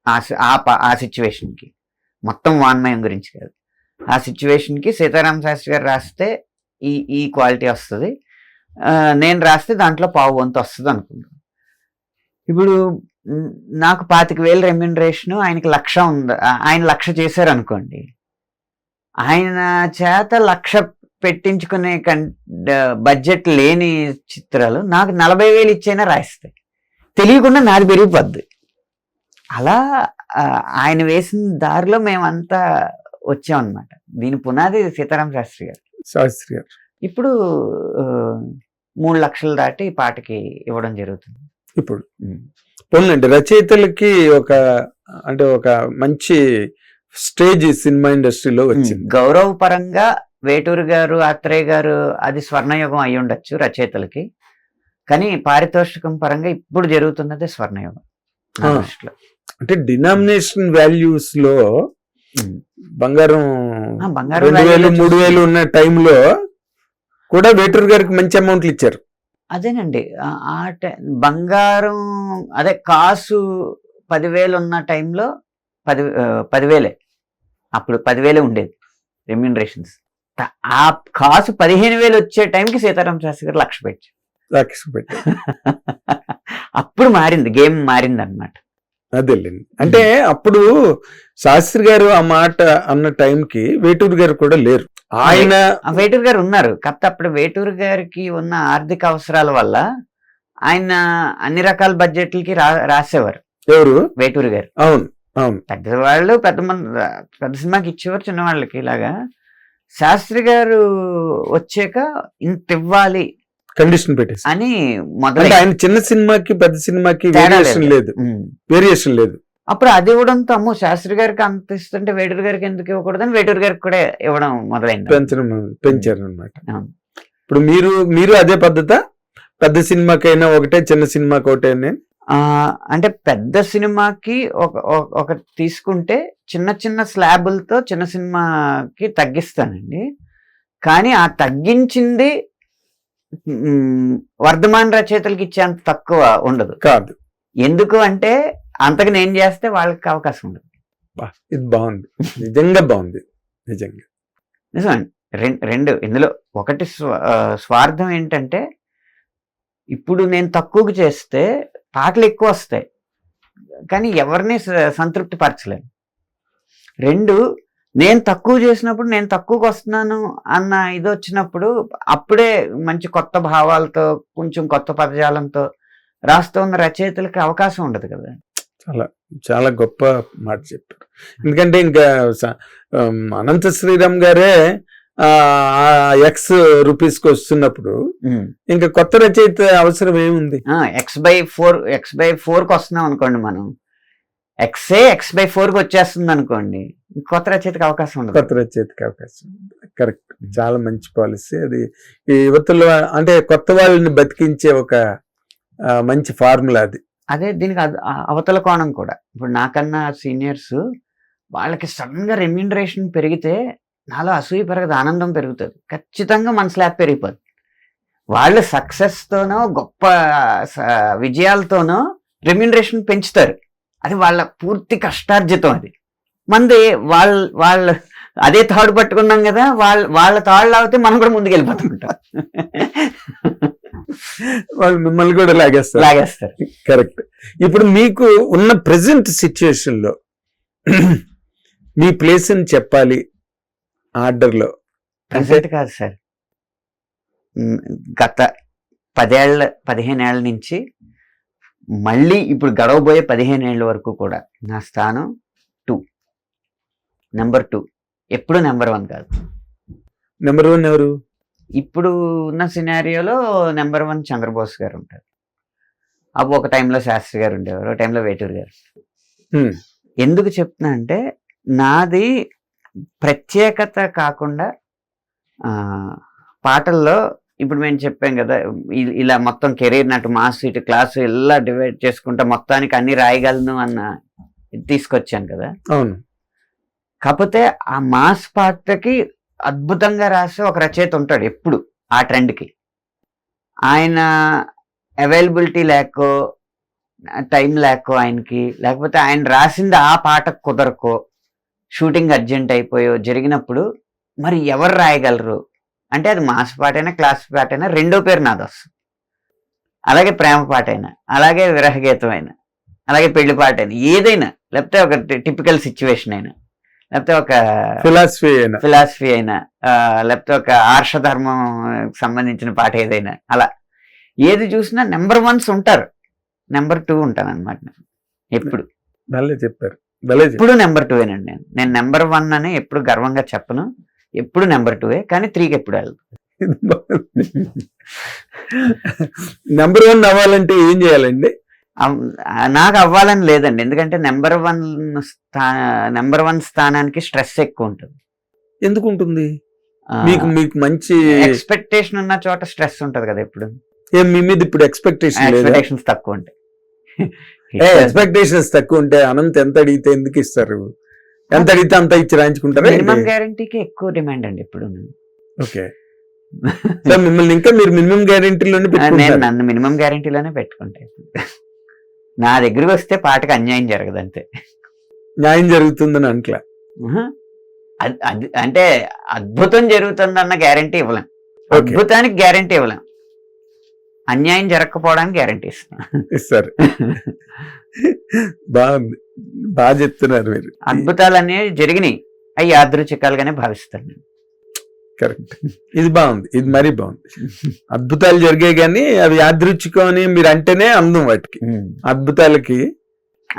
ఆ సిచ్యువేషన్ కి, మొత్తం వాన్మయం గురించి కాదు, ఆ సిచ్యువేషన్ కి సీతారామ శాస్త్రి గారు రాస్తే ఈ క్వాలిటీ వస్తుంది, నేను రాస్తే దాంట్లో 1/4 వస్తుంది అనుకుందాం. ఇప్పుడు నాకు 25,000 రెమ్యునరేషన్, ఆయనకి 1,00,000 ఉంది. ఆయన 1,00,000 చేశారు అనుకోండి, ఆయన చేత 1,00,000 పెట్టించుకునే బడ్జెట్ లేని చిత్రాలు నాకు 40,000 ఇచ్చైనా రాయిస్తాయి, తెలియకుండా నాది పెరిగిపోద్ది. అలా ఆయన వేసిన దారిలో మేమంతా వచ్చామన్నమాట. దీని పునాది సీతారామ శాస్త్రి గారు. ఇప్పుడు 3 లక్షలు దాటి పాటకి ఇవ్వడం జరుగుతుంది. ఇప్పుడు పోన్లండి, రచయితలకి ఒక మంచి స్టేజ్ సినిమా ఇండస్ట్రీలో వచ్చింది. గౌరవపరంగా వేటూరు గారు, ఆత్రేయ గారు అది స్వర్ణయుగం అయి ఉండొచ్చు రచయితలకి, కానీ పారితోషికం పరంగా ఇప్పుడు జరుగుతున్నది స్వర్ణయుగం. అంటే డినామినేషన్ వాల్యూస్ లో బంగారం 2,000 3,000 ఉన్న టైంలో కూడా వేటూరు గారికి మంచి అమౌంట్లు ఇచ్చారు. అదేనండి, బంగారం అదే కాసు 10,000 ఉన్న టైంలో 10,000 అప్పుడు 10,000 ఉండేది రెమ్యునరేషన్స్. ఆ కాసు 15,000 వచ్చే టైంకి సీతారామ శాస్త్రి గారు 1,00,000 పెట్టారు. అప్పుడు మారింది, గేమ్ మారింది అన్నమాట. అదేలేండి, అంటే అప్పుడు శాస్త్రి గారు ఆ మాట అన్న టైంకి వేటూరు గారు కూడా లేరు. ఆయన వేటూరు గారు ఉన్నారు, కాకపోతే అప్పుడు వేటూరు గారికి ఉన్న ఆర్థిక అవసరాల వల్ల ఆయన అన్ని రకాల బడ్జెట్లకి రాసేవారు. ఎవరు? వేటూరు గారు. అవును అవును, పెద్దవాళ్ళు పెద్ద సినిమాకి ఇచ్చేవారు, చిన్నవాళ్ళకి ఇలాగా. శాస్త్రి గారు వచ్చాక ఇంత ఇవ్వాలి కండిషన్ పెట్టేసి అని మొదలు. ఆయన చిన్న సినిమాకి పెద్ద సినిమాకి వేరియేషన్ లేదు. అప్పుడు అది ఇవ్వడంతో అమ్మో శాస్త్రి గారికి అంత ఇస్తుంటే వేటూరు గారికి ఎందుకు ఇవ్వకూడదని వేటూరు గారికి కూడా ఇవ్వడం మొదలైంది, పెంచారు అనమాట. ఇప్పుడు మీరు అదే పద్ధత, పెద్ద సినిమాకైనా ఒకటే, చిన్న సినిమాకి ఒకటే? అంటే పెద్ద సినిమాకి ఒక తీసుకుంటే చిన్న చిన్న స్లాబులతో చిన్న సినిమాకి తగ్గిస్తానండి. కానీ ఆ తగ్గించింది వర్ధమాన్ రచయితలకి ఇచ్చేంత తక్కువ ఉండదు కాదు. ఎందుకు అంటే అంతకు నేను చేస్తే వాళ్ళకి అవకాశం ఉండదు. ఇది బాగుంది, నిజంగా బాగుంది, నిజంగా నిజమండి. రెండు ఇందులో ఒకటి స్వార్థం ఏంటంటే ఇప్పుడు నేను తక్కువకి చేస్తే పాటలు ఎక్కువ వస్తాయి కానీ ఎవరిని సంతృప్తి పరచలేను. రెండు, నేను తక్కువ చేసినప్పుడు నేను తక్కువకి వస్తున్నాను అన్న ఇది వచ్చినప్పుడు అప్పుడే మంచి కొత్త భావాలతో కొంచెం కొత్త పదజాలంతో రాస్తూ ఉన్న రచయితలకి అవకాశం ఉండదు కదా. చాలా చాలా గొప్ప మాట చెప్పారు. ఎందుకంటే ఇంకా అనంత శ్రీరామ్ గారే ఎక్స్ రూపీస్కి వస్తున్నప్పుడు ఇంకా కొత్త రచయిత అవసరం ఏముంది? X/4 వస్తున్నాం అనుకోండి, మనం X/4 వచ్చేస్తుంది అనుకోండి, కొత్త రచయితకి అవకాశం ఉండదు. కొత్త రచయితకి అవకాశం కరెక్ట్. చాలా మంచి పాలసీ అది. ఈ యువతలో అంటే కొత్త వాళ్ళని బతికించే ఒక మంచి ఫార్ములా అది. అదే దీనికి అవతల కోణం కూడా. ఇప్పుడు నాకన్నా సీనియర్స్ వాళ్ళకి సడన్ గా రెమ్యూనరేషన్ పెరిగితే నాలో అసూయ పెరగదు, ఆనందం పెరుగుతుంది. ఖచ్చితంగా మన స్లాబ్ పెరిగిపోద్ది. వాళ్ళు సక్సెస్తోనో గొప్ప విజయాలతోనో రెమ్యూనరేషన్ పెంచుతారు. అది వాళ్ళ పూర్తి కష్టార్జితం. అది మంది వాళ్ళు అదే తాడు పట్టుకున్నాం కదా, వాళ్ళ తాళ్ళు అవుతే మనం కూడా ముందుకు వెళ్ళిపోతుంటాం. వాళ్ళు మిమ్మల్ని కూడా లాగేస్తారు. కరెక్ట్. ఇప్పుడు మీకు ఉన్న ప్రెసెంట్ సిచ్యుయేషన్ లో మీ ప్లేస్ అని చెప్పాలి ఆర్డర్ లో ప్రెసెంట్ కాదు సార్, గత 15 ఏళ్ల నుంచి మళ్ళీ ఇప్పుడు గడవబోయే 15 ఏళ్ల వరకు కూడా నా స్థానం నెంబర్ 2, ఎప్పుడు నెంబర్ 1 కాదు. నెంబర్ 1 ఎవరు? ఇప్పుడు ఉన్న సినారియోలో నెంబర్ 1 చంద్రబోస్ గారు ఉంటారు. అప్పుడు ఒక టైంలో శాస్త్రి గారు ఉండేవారు, ఒక టైంలో వేటూరు గారు. ఎందుకు చెప్తున్నా అంటే నాది ప్రత్యేకత కాకుండా పాటల్లో ఇప్పుడు మేము చెప్పాం కదా, ఇలా మొత్తం కెరీర్ నటు మాస్ ఇటు క్లాసు ఇలా డివైడ్ చేసుకుంటా మొత్తానికి అన్ని రాయగలను అన్న తీసుకొచ్చాను కదా. అవును. కాకపోతే ఆ మాస్ పాటకి అద్భుతంగా రాసే ఒక రచయిత ఉంటాడు ఎప్పుడు ఆ ట్రెండ్కి. ఆయన అవైలబిలిటీ లేకో టైం లేకో ఆయనకి, లేకపోతే ఆయన రాసింది ఆ పాటకు కుదరకో, షూటింగ్ అర్జెంట్ అయిపోయో జరిగినప్పుడు మరి ఎవరు రాయగలరు అంటే అది మాస్ పాటైనా క్లాస్ పాటైనా రెండో పేరు నాది వస్తుంది. అలాగే ప్రేమ పాట అయినా, అలాగే విరహగీతం అయినా, అలాగే పెళ్లి పాట అయినా, ఏదైనా, లేకపోతే ఒక టిపికల్ సిచ్యువేషన్ అయినా, లేకపోతే ఒక ఫిలాసఫీ అయినా, లేకపోతే ఒక ఆర్షధర్మం సంబంధించిన పాట ఏదైనా, అలా ఏది చూసినా నెంబర్ 1 ఉంటారు, నెంబర్ 2 ఉంటాను అనమాట. ఎప్పుడు చెప్పారు ఎప్పుడు నెంబర్ 2 నేను నెంబర్ 1 అని ఎప్పుడు గర్వంగా చెప్పను. ఎప్పుడు నెంబర్ 2 కానీ 3కి ఎప్పుడు వెళ్ళదు. నెంబర్ 1 అవ్వాలంటే ఏం చేయాలండి? నాకు అవ్వాలని లేదండి, ఎందుకంటే నెంబర్ 1 స్థానానికి స్ట్రెస్ ఎక్కువ ఉంటుంది. ఎందుకు ఉంటుంది? మీకు మంచి ఎక్స్పెక్టేషన్ ఉన్న చోట స్ట్రెస్ ఉంటది కదా. ఎప్పుడు మీ మీద ఇప్పుడు ఎక్స్పెక్టేషన్స్ తక్కువ ఉంటాయి. ఎక్స్పెక్టేషన్స్ తక్కువ ఉంటే అనంత ఎంత అడిగితే ఎందుకు ఇస్తారు? ఎంత అడిగితే అంత ఇచ్చి రాయించుకుంటారు. మినిమం గ్యారంటీకి ఎక్కువ డిమాండ్ అండి ఇప్పుడు. ఓకే. మిమ్మల్ని ఇంకా మీరు మినిమం గ్యారంటీలోనే నన్ను మినిమం గ్యారంటీలోనే పెట్టుకుంటాను. నా దగ్గరికి వస్తే పాటకు అన్యాయం జరగదు అంతే. న్యాయం జరుగుతుందని అంట్లా అంటే అద్భుతం జరుగుతుందన్న గ్యారంటీ ఇవ్వలేం, అద్భుతానికి గ్యారంటీ ఇవ్వలేం, అన్యాయం జరగకపోవడానికి గ్యారంటీ ఇస్తారు. బాగుంది, బాగా చెప్తున్నారు మీరు. అద్భుతాలు అనేవి జరిగినాయి, అవి యాదృచ్ఛికాలుగానే భావిస్తాను నేను. కరెక్ట్. ఇది బాగుంది, ఇది మరీ బాగుంది. అద్భుతాలు జరిగాయి కానీ అవి యాదృచ్ఛికం అని మీరు అంటేనే అందం వాటికి. అద్భుతాలకి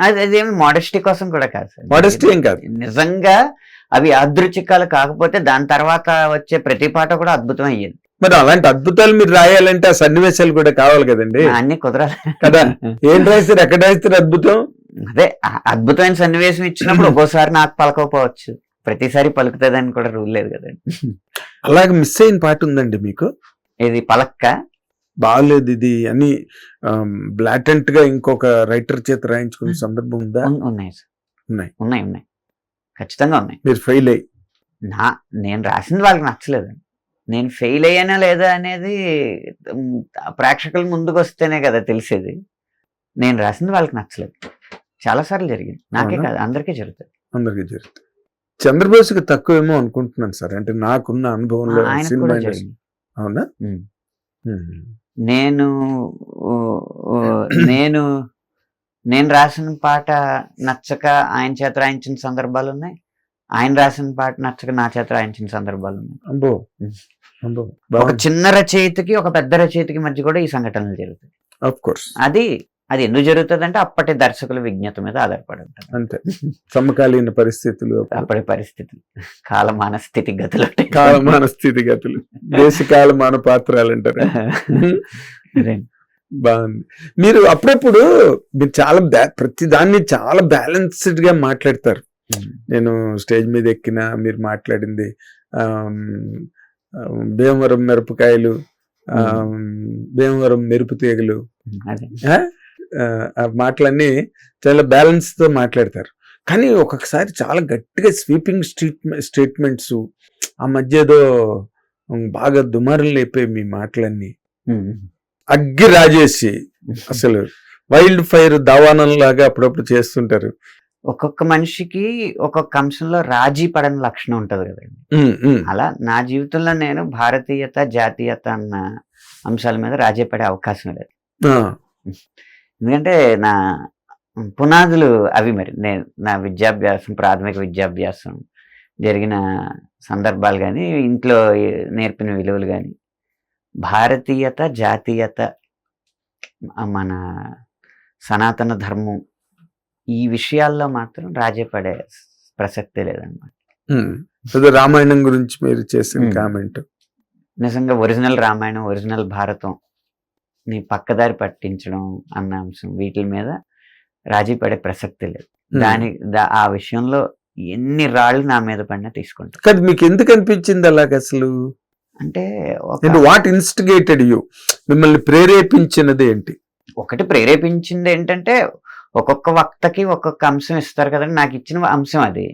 అదేమి మోడెస్టీ కోసం కూడా కాదు సార్, మోడెస్టీ ఏం కాదు, నిజంగా అవి యాదృచ్ఛికాలు కాకపోతే దాని తర్వాత వచ్చే ప్రతి పాట కూడా అద్భుతం అయ్యేది. మరి అలాంటి అద్భుతాలు మీరు రాయాలంటే ఆ సన్నివేశాలు కూడా కావాలి కదండి. అన్ని కుదరాలి కదా. ఏం రాయిస్తారు, ఎక్కడ రాయిస్తారు అద్భుతం? అదే అద్భుతమైన సన్నివేశం ఇచ్చినప్పుడు ఒక్కోసారి నాకు పలకపోవచ్చు, ప్రతిసారి పలుకుతుందని కూడా రూల్ లేదు కదండి. అలాగే మిస్ అయిన పాట ఉందండి మీకు? ఇది పలక్క బాగలేదు ఇది అని బ్లాటెంట్ గా ఇంకొక రైటర్ చేత రాయించుకునే సందర్భం ఉందా? ఉన్నాయి సార్, ఉన్నాయి. ఉన్నాయి ఖచ్చితంగా ఉన్నాయి. మీరు ఫెయిల్ అయ్యి నేను రాసింది వాళ్ళకి నచ్చలేదండి. నేను ఫెయిల్ అయ్యానా లేదా అనేది ప్రేక్షకుల ముందుకు వస్తేనే కదా తెలిసేది. నేను రాసింది వాళ్ళకి నచ్చలేదు. చాలాసార్లు జరిగింది. నాకే కాదు, అందరికీ జరుగుతుంది. అందరికీ జరుగుతుంది. చంద్రబోస్కి తక్కువేమో అనుకుంటున్నాను సార్, అంటే నాకున్న అనుభవంలో ఆయనకు సినిమా కూడా ఇండస్ట్రీ. జరిగింది. అవునా? నేను నేను నేను రాసిన పాట నచ్చక ఆయన చేత రాయించిన సందర్భాలు ఉన్నాయి. ఆయన రాసిన పాట నచ్చక నా చేత రాయించిన సందర్భాలు ఉన్నాయి. అంబో అంబో. ఒక చిన్న రచయితకి ఒక పెద్ద రచయితకి మధ్య కూడా ఈ సంఘటనలు జరుగుతాయి. Of course. అది ఎందుకు జరుగుతుంది అంటే అప్పటి దర్శకుల విజ్ఞత మీద ఆధారపడి ఉంటుంది. అంతే. సమకాలీన పరిస్థితులు, అప్పటి పరిస్థితులు, కాలమాన స్థితిగతులు, కాలమాన స్థితిగతులు, దేశ కాలమాన పాత్రలు అంటారు. బాగుంది. మీరు అప్పుడప్పుడు మీరు చాలా ప్రతి దాన్ని చాలా బ్యాలెన్స్డ్ గా మాట్లాడతారు. నేను స్టేజ్ మీద ఎక్కిన మీరు మాట్లాడింది భీమవరం మిరపకాయలు, భీమవరం మెరుపు తీగలు, ఆ మాటలన్నీ చాలా బ్యాలెన్స్ తో మాట్లాడతారు. కానీ ఒక్కొక్కసారి చాలా గట్టిగా స్వీపింగ్ స్టేట్మెంట్స్, ఆ మధ్య ఏదో బాగా దుమారం లేపే మీ మాటలన్నీ అగ్గి రాజేసి అసలు వైల్డ్ ఫైర్ దావానం లాగా అప్పుడప్పుడు చేస్తుంటారు. ఒక్కొక్క మనిషికి ఒక్కొక్క అంశంలో రాజీ పడని లక్షణం ఉంటది కదండి. అలా నా జీవితంలో నేను భారతీయత, జాతీయత అన్న అంశాల మీద రాజీ పడే అవకాశం లేదు. ఎందుకంటే నా పునాదులు అవి. మరి నేను నా విద్యాభ్యాసం, ప్రాథమిక విద్యాభ్యాసం జరిగిన సందర్భాలు కానీ, ఇంట్లో నేర్పిన విలువలు కానీ, భారతీయత, జాతీయత, మన సనాతన ధర్మం, ఈ విషయాల్లో మాత్రం రాజీ పడే ప్రసక్తే లేదన్నమాట. రామాయణం గురించి మీరు చేసిన కామెంట్ నిజంగా ఒరిజినల్ రామాయణం, ఒరిజినల్ భారతం నీ పక్కదారి పట్టించడం అన్న అంశం, వీటి మీద రాజీ పడే ప్రసక్తి లేదు. ఆ విషయంలో ఎన్ని రాళ్ళు నా మీద పడినా తీసుకుంటాం. కానీ మీకు ఎందుకు అనిపించింది అలాగ అసలు? అంటే వాట్ ఇన్స్టిగేటెడ్ యూ? మిమ్మల్ని ప్రేరేపించినది ఏంటి? ఒకటి ప్రేరేపించింది ఏంటంటే, ఒక్కొక్క వక్తకి ఒక్కొక్క అంశం ఇస్తారు కదండి. నాకు ఇచ్చిన అంశం అది.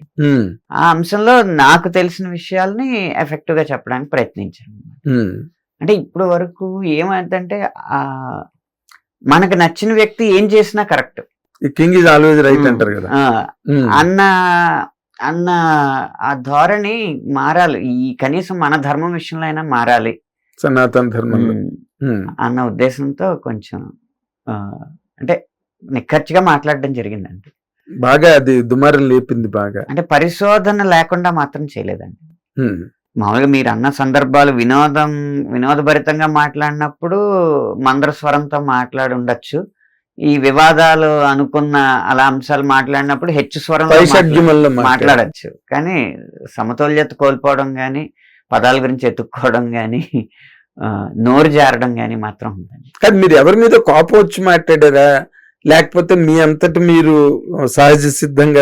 ఆ అంశంలో నాకు తెలిసిన విషయాల్ని ఎఫెక్టివ్ గా చెప్పడానికి ప్రయత్నించాను. అంటే ఇప్పుడు వరకు ఏమైందంటే, మనకు నచ్చిన వ్యక్తి ఏం చేసినా correct, king is always right అంటారు కదా అన్న ఆ ధోరణి మారాలి. ఈ కనీసం మన ధర్మం విషయంలో అయినా మారాలి, సనాతన ధర్మం అన్న ఉద్దేశంతో కొంచెం అంటే నిక్కచ్చిగా మాట్లాడడం జరిగిందండి. బాగా అది దుమారం లేపింది బాగా. అంటే పరిశోధన లేకుండా మాత్రం చేయలేదండి. మామూలుగా మీరు అన్న సందర్భాలు వినోదభరితంగా మాట్లాడినప్పుడు మందర స్వరంతో మాట్లాడి ఉండొచ్చు. ఈ వివాదాలు అనుకున్న అలా అంశాలు మాట్లాడినప్పుడు హెచ్చు స్వరంలో మాట్లాడచ్చు. కానీ సమతుల్యత కోల్పోవడం కానీ, పదాల గురించి ఎత్తుక్కోవడం కానీ, నోరు జారడం కానీ మాత్రం ఉందండి. కానీ మీరు ఎవరి మీద కోపం వచ్చి మాట్లాడారా, లేకపోతే మీ అంతటి మీరు సహజ సిద్ధంగా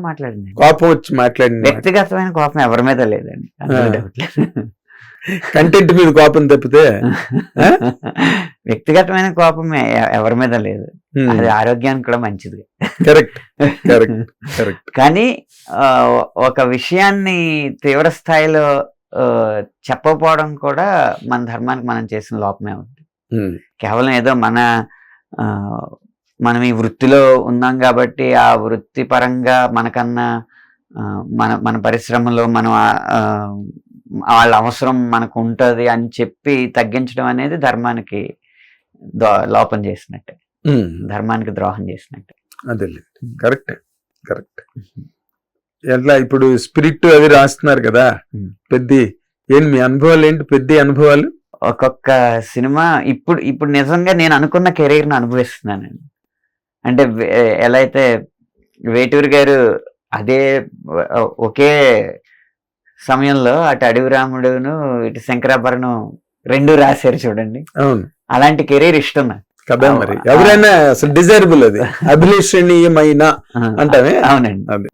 మాట్లాడింది? కోపం వచ్చి మాట్లాడింది. వ్యక్తిగతమైన కోపం ఎవరి మీద లేదండి. కంటెంట్ మీద కోపం తప్పితే వ్యక్తిగతమైన కోపం ఎవరి మీద లేదు. అది ఆరోగ్యానికి కూడా మంచిది. Correct correct correct. కానీ ఒక విషయాన్ని తీవ్ర స్థాయిలో చెప్పకపోవడం కూడా మన ధర్మానికి మనం చేసిన లోపమే ఉంది. కేవలం ఏదో మనం ఈ వృత్తిలో ఉన్నాం కాబట్టి ఆ వృత్తి పరంగా మనకన్నా మన పరిశ్రమలో మనం వాళ్ళ అవసరం మనకు ఉంటుంది అని చెప్పి తగ్గించడం అనేది ధర్మానికి లోపం చేసినట్టే, ధర్మానికి ద్రోహం చేసినట్టే. అదే కరెక్ట్ కరెక్ట్. ఎట్లా ఇప్పుడు స్పిరిట్ అవి రాస్తున్నారు కదా, ఏంటి మీ అనుభవాలు ఏంటి? పెద్ద అనుభవాలు ఒక్కొక్క సినిమా ఇప్పుడు నిజంగా నేను అనుకున్న కెరీర్ని అనుభవిస్తున్నానండి. అంటే ఎలా అయితే వేటూరి గారు అదే ఒకే సమయంలో అటు అడవి రాముడును ఇటు శంకరాభరణం 2 రాశారు చూడండి. అవును, అలాంటి కెరీర్ ఇష్టం నాకు. కదా మరి ఎవరైనా అసలు డిజైరబుల్ అది అభిలషణీయమైన అంటామే. అవునండి. అదే.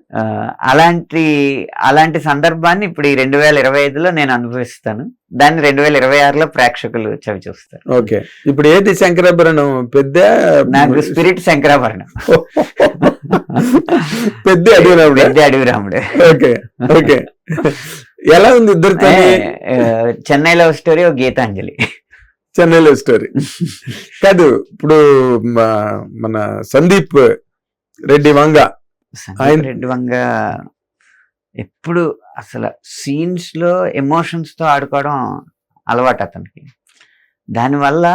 అలాంటి సందర్భాన్ని ఇప్పుడు ఈ 2025లో నేను అనుభవిస్తాను. దాన్ని 2026లో ప్రేక్షకులు చవి చూస్తారు. ఓకే, ఇప్పుడు ఏది శంకరాభరణం పెద్ద నాకు స్పిరిట్ శంకరాభరణం. పెద్ద అడిగినప్పుడు పెద్ద అడవి రాముడు. ఓకే ఓకే, ఎలా ఉంది ఇద్దరితో? చెన్నై లవ్ స్టోరీ, ఒక గీతాంజలి. చెన్నైలో స్టోరీ కాదు, ఇప్పుడు మన సందీప్ రెడ్డి వంగ రెడ్డి వంగ ఎప్పుడు అసలు సీన్స్ లో ఎమోషన్స్ తో ఆడుకోవడం అలవాటు అతనికి. దానివల్ల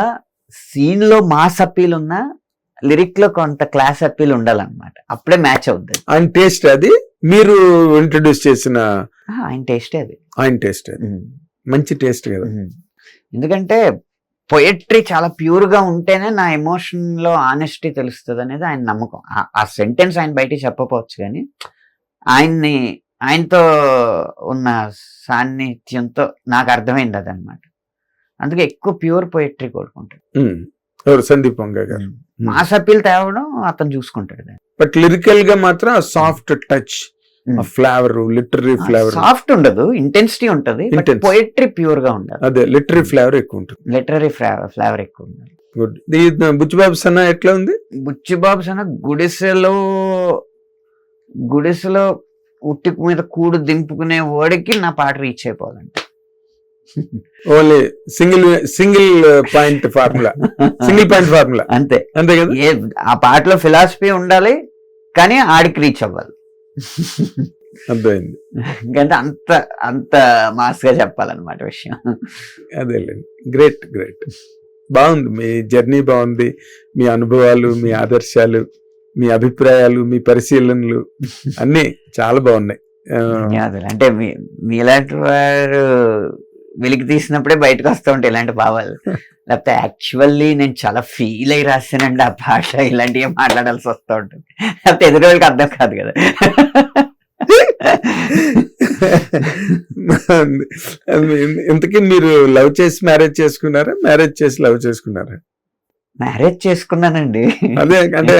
సీన్ లో మాస్ అప్పీల్ ఉన్నా లిరిక్ లో కొంత క్లాస్ అప్పీల్ ఉండాలన్నమాట, అప్పుడే మ్యాచ్ అవుతుంది. ఆయన టేస్ట్ అది మీరు ఇంట్రడ్యూస్ చేసిన ఆయన టేస్టే అది. ఆయన టేస్ట్ అది మంచి టేస్ట్ కదా. ఎందుకంటే పొయట్రీ చాలా ప్యూర్ గా ఉంటేనే నా ఎమోషన్ లో ఆనెస్టీ తెలుస్తుంది అనేది ఆయన నమ్మకం. ఆ సెంటెన్స్ ఆయన బయటికి చెప్పకపోవచ్చు కానీ ఆయనతో ఉన్న సాన్నిధ్యంతో నాకు అర్థమైంది అదనమాట. అందుకే ఎక్కువ ప్యూర్ పొయట్రీ కోరుకుంటాడు. ఎవరు? సందీప్ వంగ గారు. మాస్ అప్పీల్ తేవడం అతను చూసుకుంటాడు. బట్ లిరికల్ గా మాత్రం soft touch, flavour, literary flavour. Soft ఉండదు, ఇంటెన్సిటీ ఉంటది, పొయట్రీ ప్యూర్ గా ఉండదు. అదే లిటరీ ఫ్లేవర్ ఎక్కువ ఉంటుంది. లిటరీ ఫ్లేవర్ ఎక్కువ ఉండదు. గుడ్. బుచ్చిబాబు సన్న ఎట్లా ఉంది? బుచ్చిబాబు సన్న గుడిసెలో ఉట్టి మీద కూడు దింపుకునే వాడికి నా పాట రీచ్ అయిపోవాలంటే only single point formula, single point formula, అంతే అంతే కదా. ఆ పాటలో ఫిలాసఫీ ఉండాలి కానీ ఆడికి రీచ్ అవ్వాలి. అర్థమైంది. ఇంకంటే అంత మాస్ గా చెప్పాలన్నమాట విషయం. అదేలేండి. గ్రేట్ గ్రేట్, బాగుంది మీ జర్నీ, బాగుంది మీ అనుభవాలు, మీ ఆదర్శాలు, మీ అభిప్రాయాలు, మీ పరిశీలనలు అన్నీ చాలా బాగున్నాయి. ధన్యవాదాలు. అంటే మీలాంటి వారు వెలికి తీసినప్పుడే బయటకు వస్తూ ఉంటాయి ఇలాంటి భావాలు. లేకపోతే యాక్చువల్లీ నేను చాలా ఫీల్ అయి రాశానండి ఆ భాష, ఇలాంటివి మాట్లాడాల్సి వస్తూ ఉంటుంది. లేకపోతే ఎదురు వాళ్ళకి అర్థం కాదు కదా. ఇంతకీ మీరు లవ్ చేసి మ్యారేజ్ చేసుకున్నారా, మ్యారేజ్ చేసి లవ్ చేసుకున్నారా? మ్యారేజ్ చేసుకున్నానండి. అదే అంటే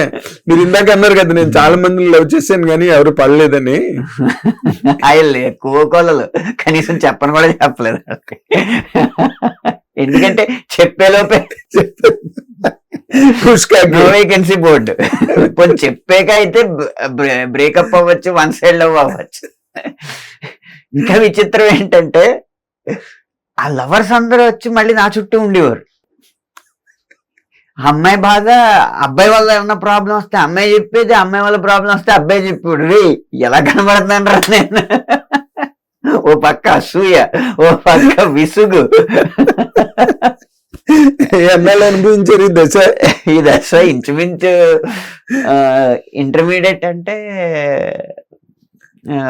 మీరు ఇందాక అన్నారు కదా, నేను చాలా మందిని లవ్ చేశాను కానీ ఎవరు పడలేదని. ఆయన కోకోలలో కనీసం చెప్పను కూడా చెప్పలేదు. ఎందుకంటే చెప్పేలోపే వేకెన్సీ బోర్డు కొంచెం చెప్పాక అయితే బ్రేకప్ అవ్వచ్చు, వన్ సైడ్ లవ్ అవ్వచ్చు. ఇంకా విచిత్రం ఏంటంటే ఆ లవర్స్ అందరూ వచ్చి మళ్ళీ నా చుట్టూ ఉండేవారు. అమ్మాయి బాధ అబ్బాయి వల్ల ఏమన్నా ప్రాబ్లం వస్తే అమ్మాయి చెప్పేది, అమ్మాయి వల్ల ప్రాబ్లం వస్తే అబ్బాయి చెప్పాడు. ఎలా కనబడుతున్నాను రా నేను. ఓ పక్క అసూయ, ఓ పక్క విసుగు. అనుభవించారు ఈ దశ ఇంచుమించు ఇంటర్మీడియట్ అంటే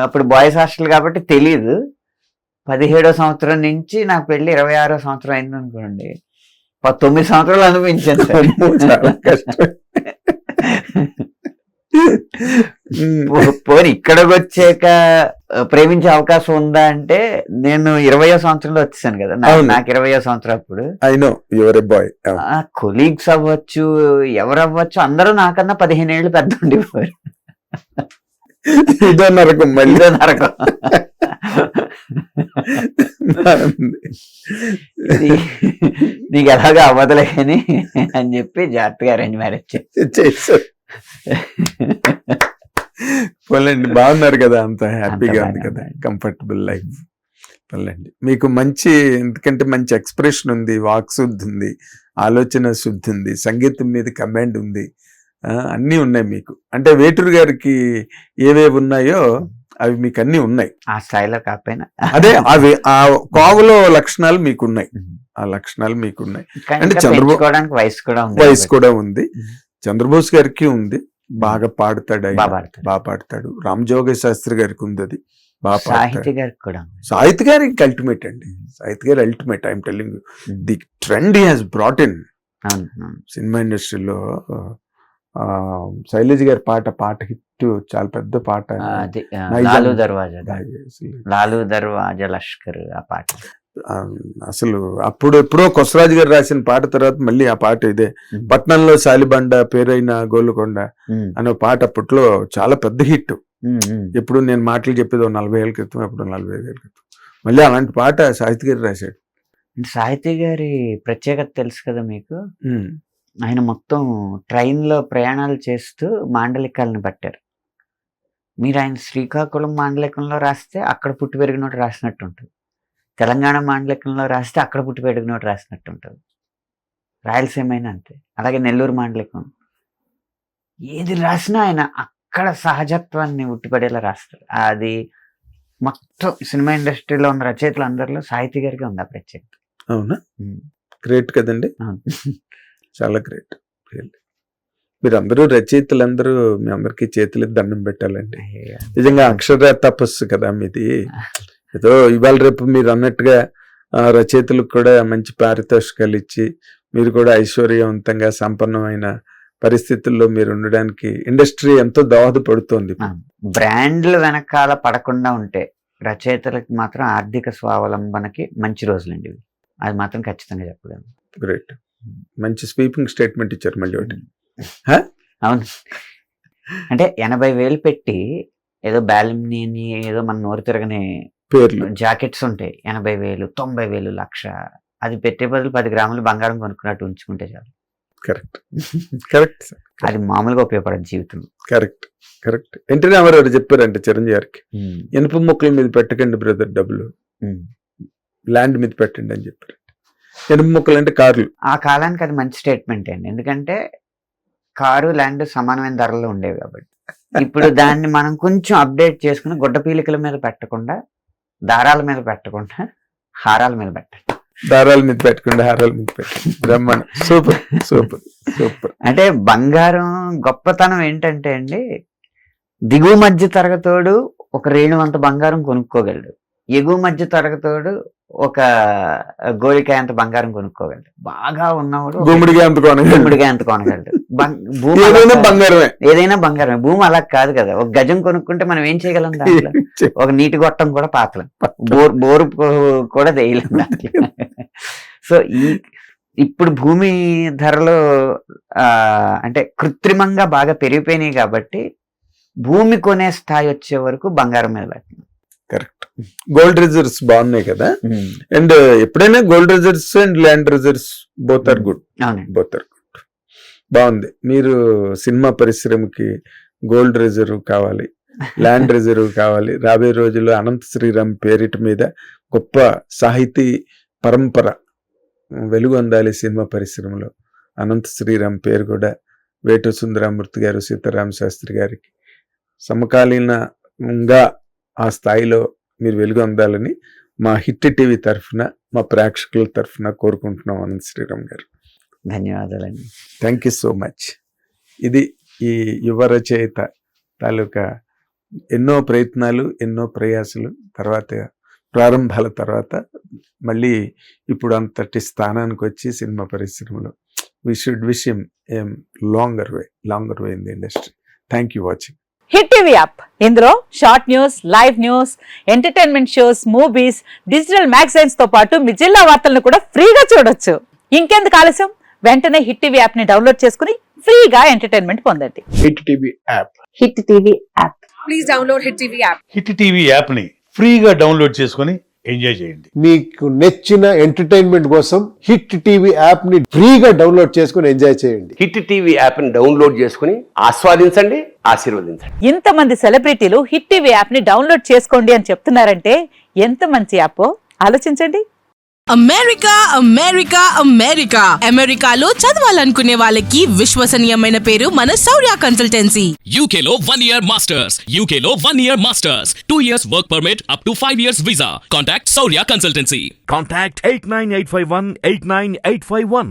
అప్పుడు బాయ్స్ హాస్టల్ కాబట్టి తెలీదు. 17వ సంవత్సరం నుంచి నాకు పెళ్లి 26వ సంవత్సరం అయింది అనుకోండి. 9 సంవత్సరాలు అనిపించాను. చాలా కష్టం. పోనీ ఇక్కడికి వచ్చాక ప్రేమించే అవకాశం ఉందా అంటే నేను 20వ సంవత్సరంలో వచ్చేసాను కదా. నాకు 20వ సంవత్సరం అప్పుడు కొలీగ్స్ అవ్వచ్చు, ఎవరు అవ్వచ్చు, అందరూ నాకన్నా 15 ఏళ్ళు పెద్ద ఉండేవారు. ఇదో నరకం, ఇదో నరకం. నీకు ఎలాగా అవ్వదులే అని చెప్పి జాగ్రత్తగా అరేంజ్ మ్యారేజ్ చేశారు. పోలేండి, బాగున్నారు కదా, అంత హ్యాపీగా ఉంది కదా, కంఫర్టబుల్ లైఫ్. పోలేండి, మీకు మంచి, ఎందుకంటే మంచి ఎక్స్ప్రెషన్ ఉంది, వాక్ శుద్ధి ఉంది, ఆలోచన శుద్ధి ఉంది, సంగీతం మీద కమాండ్ ఉంది, అన్నీ ఉన్నాయి మీకు. అంటే వేటూరు గారికి ఏవేవి ఉన్నాయో అవి మీకు అన్ని ఉన్నాయి. ఆ స్థాయిలో కాకపోయినా అదే అవి ఆ కోవలో లక్షణాలు మీకున్నాయి, ఆ లక్షణాలు మీకున్నాయి. అంటే చంద్రబాబు వయసు కూడా ఉంది, చంద్రబోస్ గారికి ఉంది, బాగా పాడతాడు, బాగా పాడతాడు. రామజోగ శాస్త్రి గారికి ఉంది, అది బాగా పాడతాడు. సాహితీ గారికి అల్టిమేట్ అండి, సాహితీ గారు ultimate. I'm telling you, the trend he has brought in cinema ఇండస్ట్రీలో. శైలజ్ గారి పాట హిట్, చాలా పెద్ద పాట, లాలు దర్వాజా లష్కర్ ఆ పాట. అసలు అప్పుడు ఎప్పుడో కొసరాజు గారు రాసిన పాట తర్వాత మళ్ళీ ఆ పాట ఇదే, పట్నంలో సాలిబండ పేరైన గోలుకొండ అనే పాట అప్పట్లో చాలా పెద్ద హిట్. ఎప్పుడు నేను మాటలు చెప్పేది 40 ఏళ్ళ క్రితం, ఎప్పుడు 45 ఏళ్ళ క్రితం. మళ్ళీ అలాంటి పాట సాహితీ గారు రాశాడు. సాహితీ గారి ప్రత్యేకత తెలుసు కదా మీకు. ఆయన మొత్తం ట్రైన్లో ప్రయాణాలు చేస్తూ మాండలికాలను పట్టారు. మీరు ఆయన శ్రీకాకుళం మాండలికంలో రాస్తే అక్కడ పుట్టి పెరిగినోటి రాసినట్టు ఉంటుంది, తెలంగాణ మాండలికంలో రాస్తే అక్కడ పుట్టి పెరిగినోటి రాసినట్టు ఉంటుంది, రాయలసీమ అయినా అంతే, అలాగే నెల్లూరు మాండలికం, ఏది రాసినా ఆయన అక్కడ సహజత్వాన్ని ఉట్టిపడేలా రాస్తారు. అది మొత్తం సినిమా ఇండస్ట్రీలో ఉన్న రచయితలు అందరిలో సాహితీ గారికి ఉంది ఆ ప్రత్యేకత. అవునా, గ్రేట్ కదండి, చాలా గ్రేట్. మీరు అందరూ రచయితలందరూ మీ అందరికీ చేతులు దండం పెట్టాలండి. నిజంగా అక్షర తపస్సు కదా మీది. ఏదో ఇవాళ రేపు మీరు అన్నట్టుగా రచయితలకు కూడా మంచి పారితోషికాలు ఇచ్చి మీరు కూడా ఐశ్వర్యవంతంగా సంపన్నమైన పరిస్థితుల్లో మీరు ఉండడానికి ఇండస్ట్రీ ఎంతో దోహదపడుతోంది. బ్రాండ్లు వెనకాల పడకుండా ఉంటే రచయితలకు మాత్రం ఆర్థిక స్వావలంబనకి మంచి రోజులండి ఇవి, అది మాత్రం ఖచ్చితంగా చెప్పగలను. గ్రేట్, మంచి స్వీపింగ్ స్టేట్మెంట్ ఇచ్చారు మళ్ళీ ఒకటి. అవును, అంటే 80,000 పెట్టి ఏదో బ్యాలిమ్ని అని ఏదో మన నోరు తిరగని పేర్లు జాకెట్స్ ఉంటాయి, 80,000, 90,000, 1,00,000, అది పెట్టే బదులు 10 గ్రాములు బంగారం కొనుక్కున్నట్టు ఉంచుకుంటే చాలు. కరెక్ట్ కరెక్ట్, అది మామూలుగా ఉపయోగపడదు జీవితం. Correct correct. ఎన్టీ రామారావు చెప్పారంటే చిరంజీవి గారికి, ఇనుప మొక్కల మీద పెట్టకండి బ్రదర్ డబ్బులు, ల్యాండ్ మీద పెట్టండి అని చెప్పారు. ఇనుప మొక్కలు అంటే కార్లు. ఆ కాలానికి అది మంచి స్టేట్మెంట్ అండి, ఎందుకంటే కారు ల్యాండ్ సమానమైన ధరల్లో ఉండేవి కాబట్టి. ఇప్పుడు దాన్ని మనం కొంచెం అప్డేట్ చేసుకుని గుడ్డ పీలికల మీద పెట్టకుండా, దారాల మీద పెట్టకుండా, హారాల మీద పెట్టండి. దారాల మీద పెట్టకుండా హారాల మీద పెట్టండి. బ్రహ్మాండం, సూపర్ సూపర్ సూపర్. అంటే బంగారం గొప్పతనం ఏంటంటే అండి, దిగువ మధ్య తరగతోడు ఒక రేణువంత బంగారం కొనుక్కోగలడు, ఎగువ మధ్య తరగతోడు ఒక గోళికాయ అంత బంగారం కొనుక్కోగలడు, బాగా ఉన్నవాడు గుమ్మడిగా అంత కొనగలడు. ఏదైనా బంగారమే. భూమి అలా కాదు కదా, ఒక గజం కొనుక్కుంటే మనం ఏం చేయగలం దాంట్లో, ఒక నీటి గొట్టం కూడా పాతలం, బోరు కూడా వేయలేం దాంట్లో. సో ఇప్పుడు భూమి ధరలు అంటే కృత్రిమంగా బాగా పెరిగిపోయినాయి కాబట్టి భూమి కొనే స్థాయి వచ్చే వరకు బంగారం మీద పెట్టింది. కరెక్ట్. గోల్డ్ రిజర్వ్స్ బాగున్నాయి కదా, అండ్ ఎప్పుడైనా gold reserves and land reserves both are good. Both are good, బాగుంది. మీరు సినిమా పరిశ్రమకి గోల్డ్ రిజర్వ్ కావాలి, ల్యాండ్ రిజర్వ్ కావాలి. రాబోయే రోజుల్లో అనంత శ్రీరామ్ పేరిట మీద గొప్ప సాహితీ పరంపర వెలుగు అందాలి సినిమా పరిశ్రమలో. అనంత శ్రీరామ్ పేరు కూడా వేటూరి సుందరమూర్తి గారు, సీతారామ శాస్త్రి గారికి సమకాలీనంగా ఆ స్థాయిలో మీరు వెలుగు అందాలని మా హిట్ టీవీ తరఫున, మా ప్రేక్షకుల తరఫున కోరుకుంటున్నాం అనంత శ్రీరామ్ గారు. ధన్యవాదాలండి. Thank you so much. ఇది ఈ యువ రచయిత తాలూకా ఎన్నో ప్రయత్నాలు, ఎన్నో ప్రయాసాలు తర్వాత, ప్రారంభాల తర్వాత మళ్ళీ ఇప్పుడు అంతటి స్థానానికి వచ్చి సినిమా పరిశ్రమలో we should wish him a longer way in the industry. Thank you watching. Hit TV app, ఇందులో short news, live news, entertainment shows, movies, digital magazines తో పాటు మీ జిల్లా వార్తలను కూడా ఫ్రీగా చూడొచ్చు. ఇంకెందుకు ఆలస్యం, వెంటనే హిట్ టీవీ యాప్ ని డౌన్లోడ్ చేసుకుని ఫ్రీగా ఎంటర్టైన్మెంట్ పొందండి. Hit TV app, hit TV app, please download hit TV app. Hit TV app ని ఫ్రీగా డౌన్లోడ్ చేసుకొని ఎంజాయ్ చేయండి. మీకు నచ్చిన ఎంటర్టైన్మెంట్ కోసం హిట్ టీవీ యాప్ ని ఫ్రీగా డౌన్లోడ్ చేసుకుని ఎంజాయ్ చేయండి. హిట్ టీవీ యాప్ ని డౌన్లోడ్ చేసుకుని ఆస్వాదించండి, ఆశీర్వదించండి. ఇంతమంది సెలబ్రిటీలు హిట్ టీవీ యాప్ ని డౌన్లోడ్ చేసుకోండి అని చెప్తున్నారంటే ఎంత మంచి యాప్ ఆలోచించండి. అమెరికా అమెరికా అమెరికా అమెరికాలో చదవాలనుకునే వాళ్ళకి విశ్వసనీయమైన పేరు మన శౌర్య కన్సల్టెన్సీ. UK లో 1 year masters, UK లో 1 year masters, 2 years work permit up to 5 years visa. Contact Saurya Consultancy. Contact 89851 89851.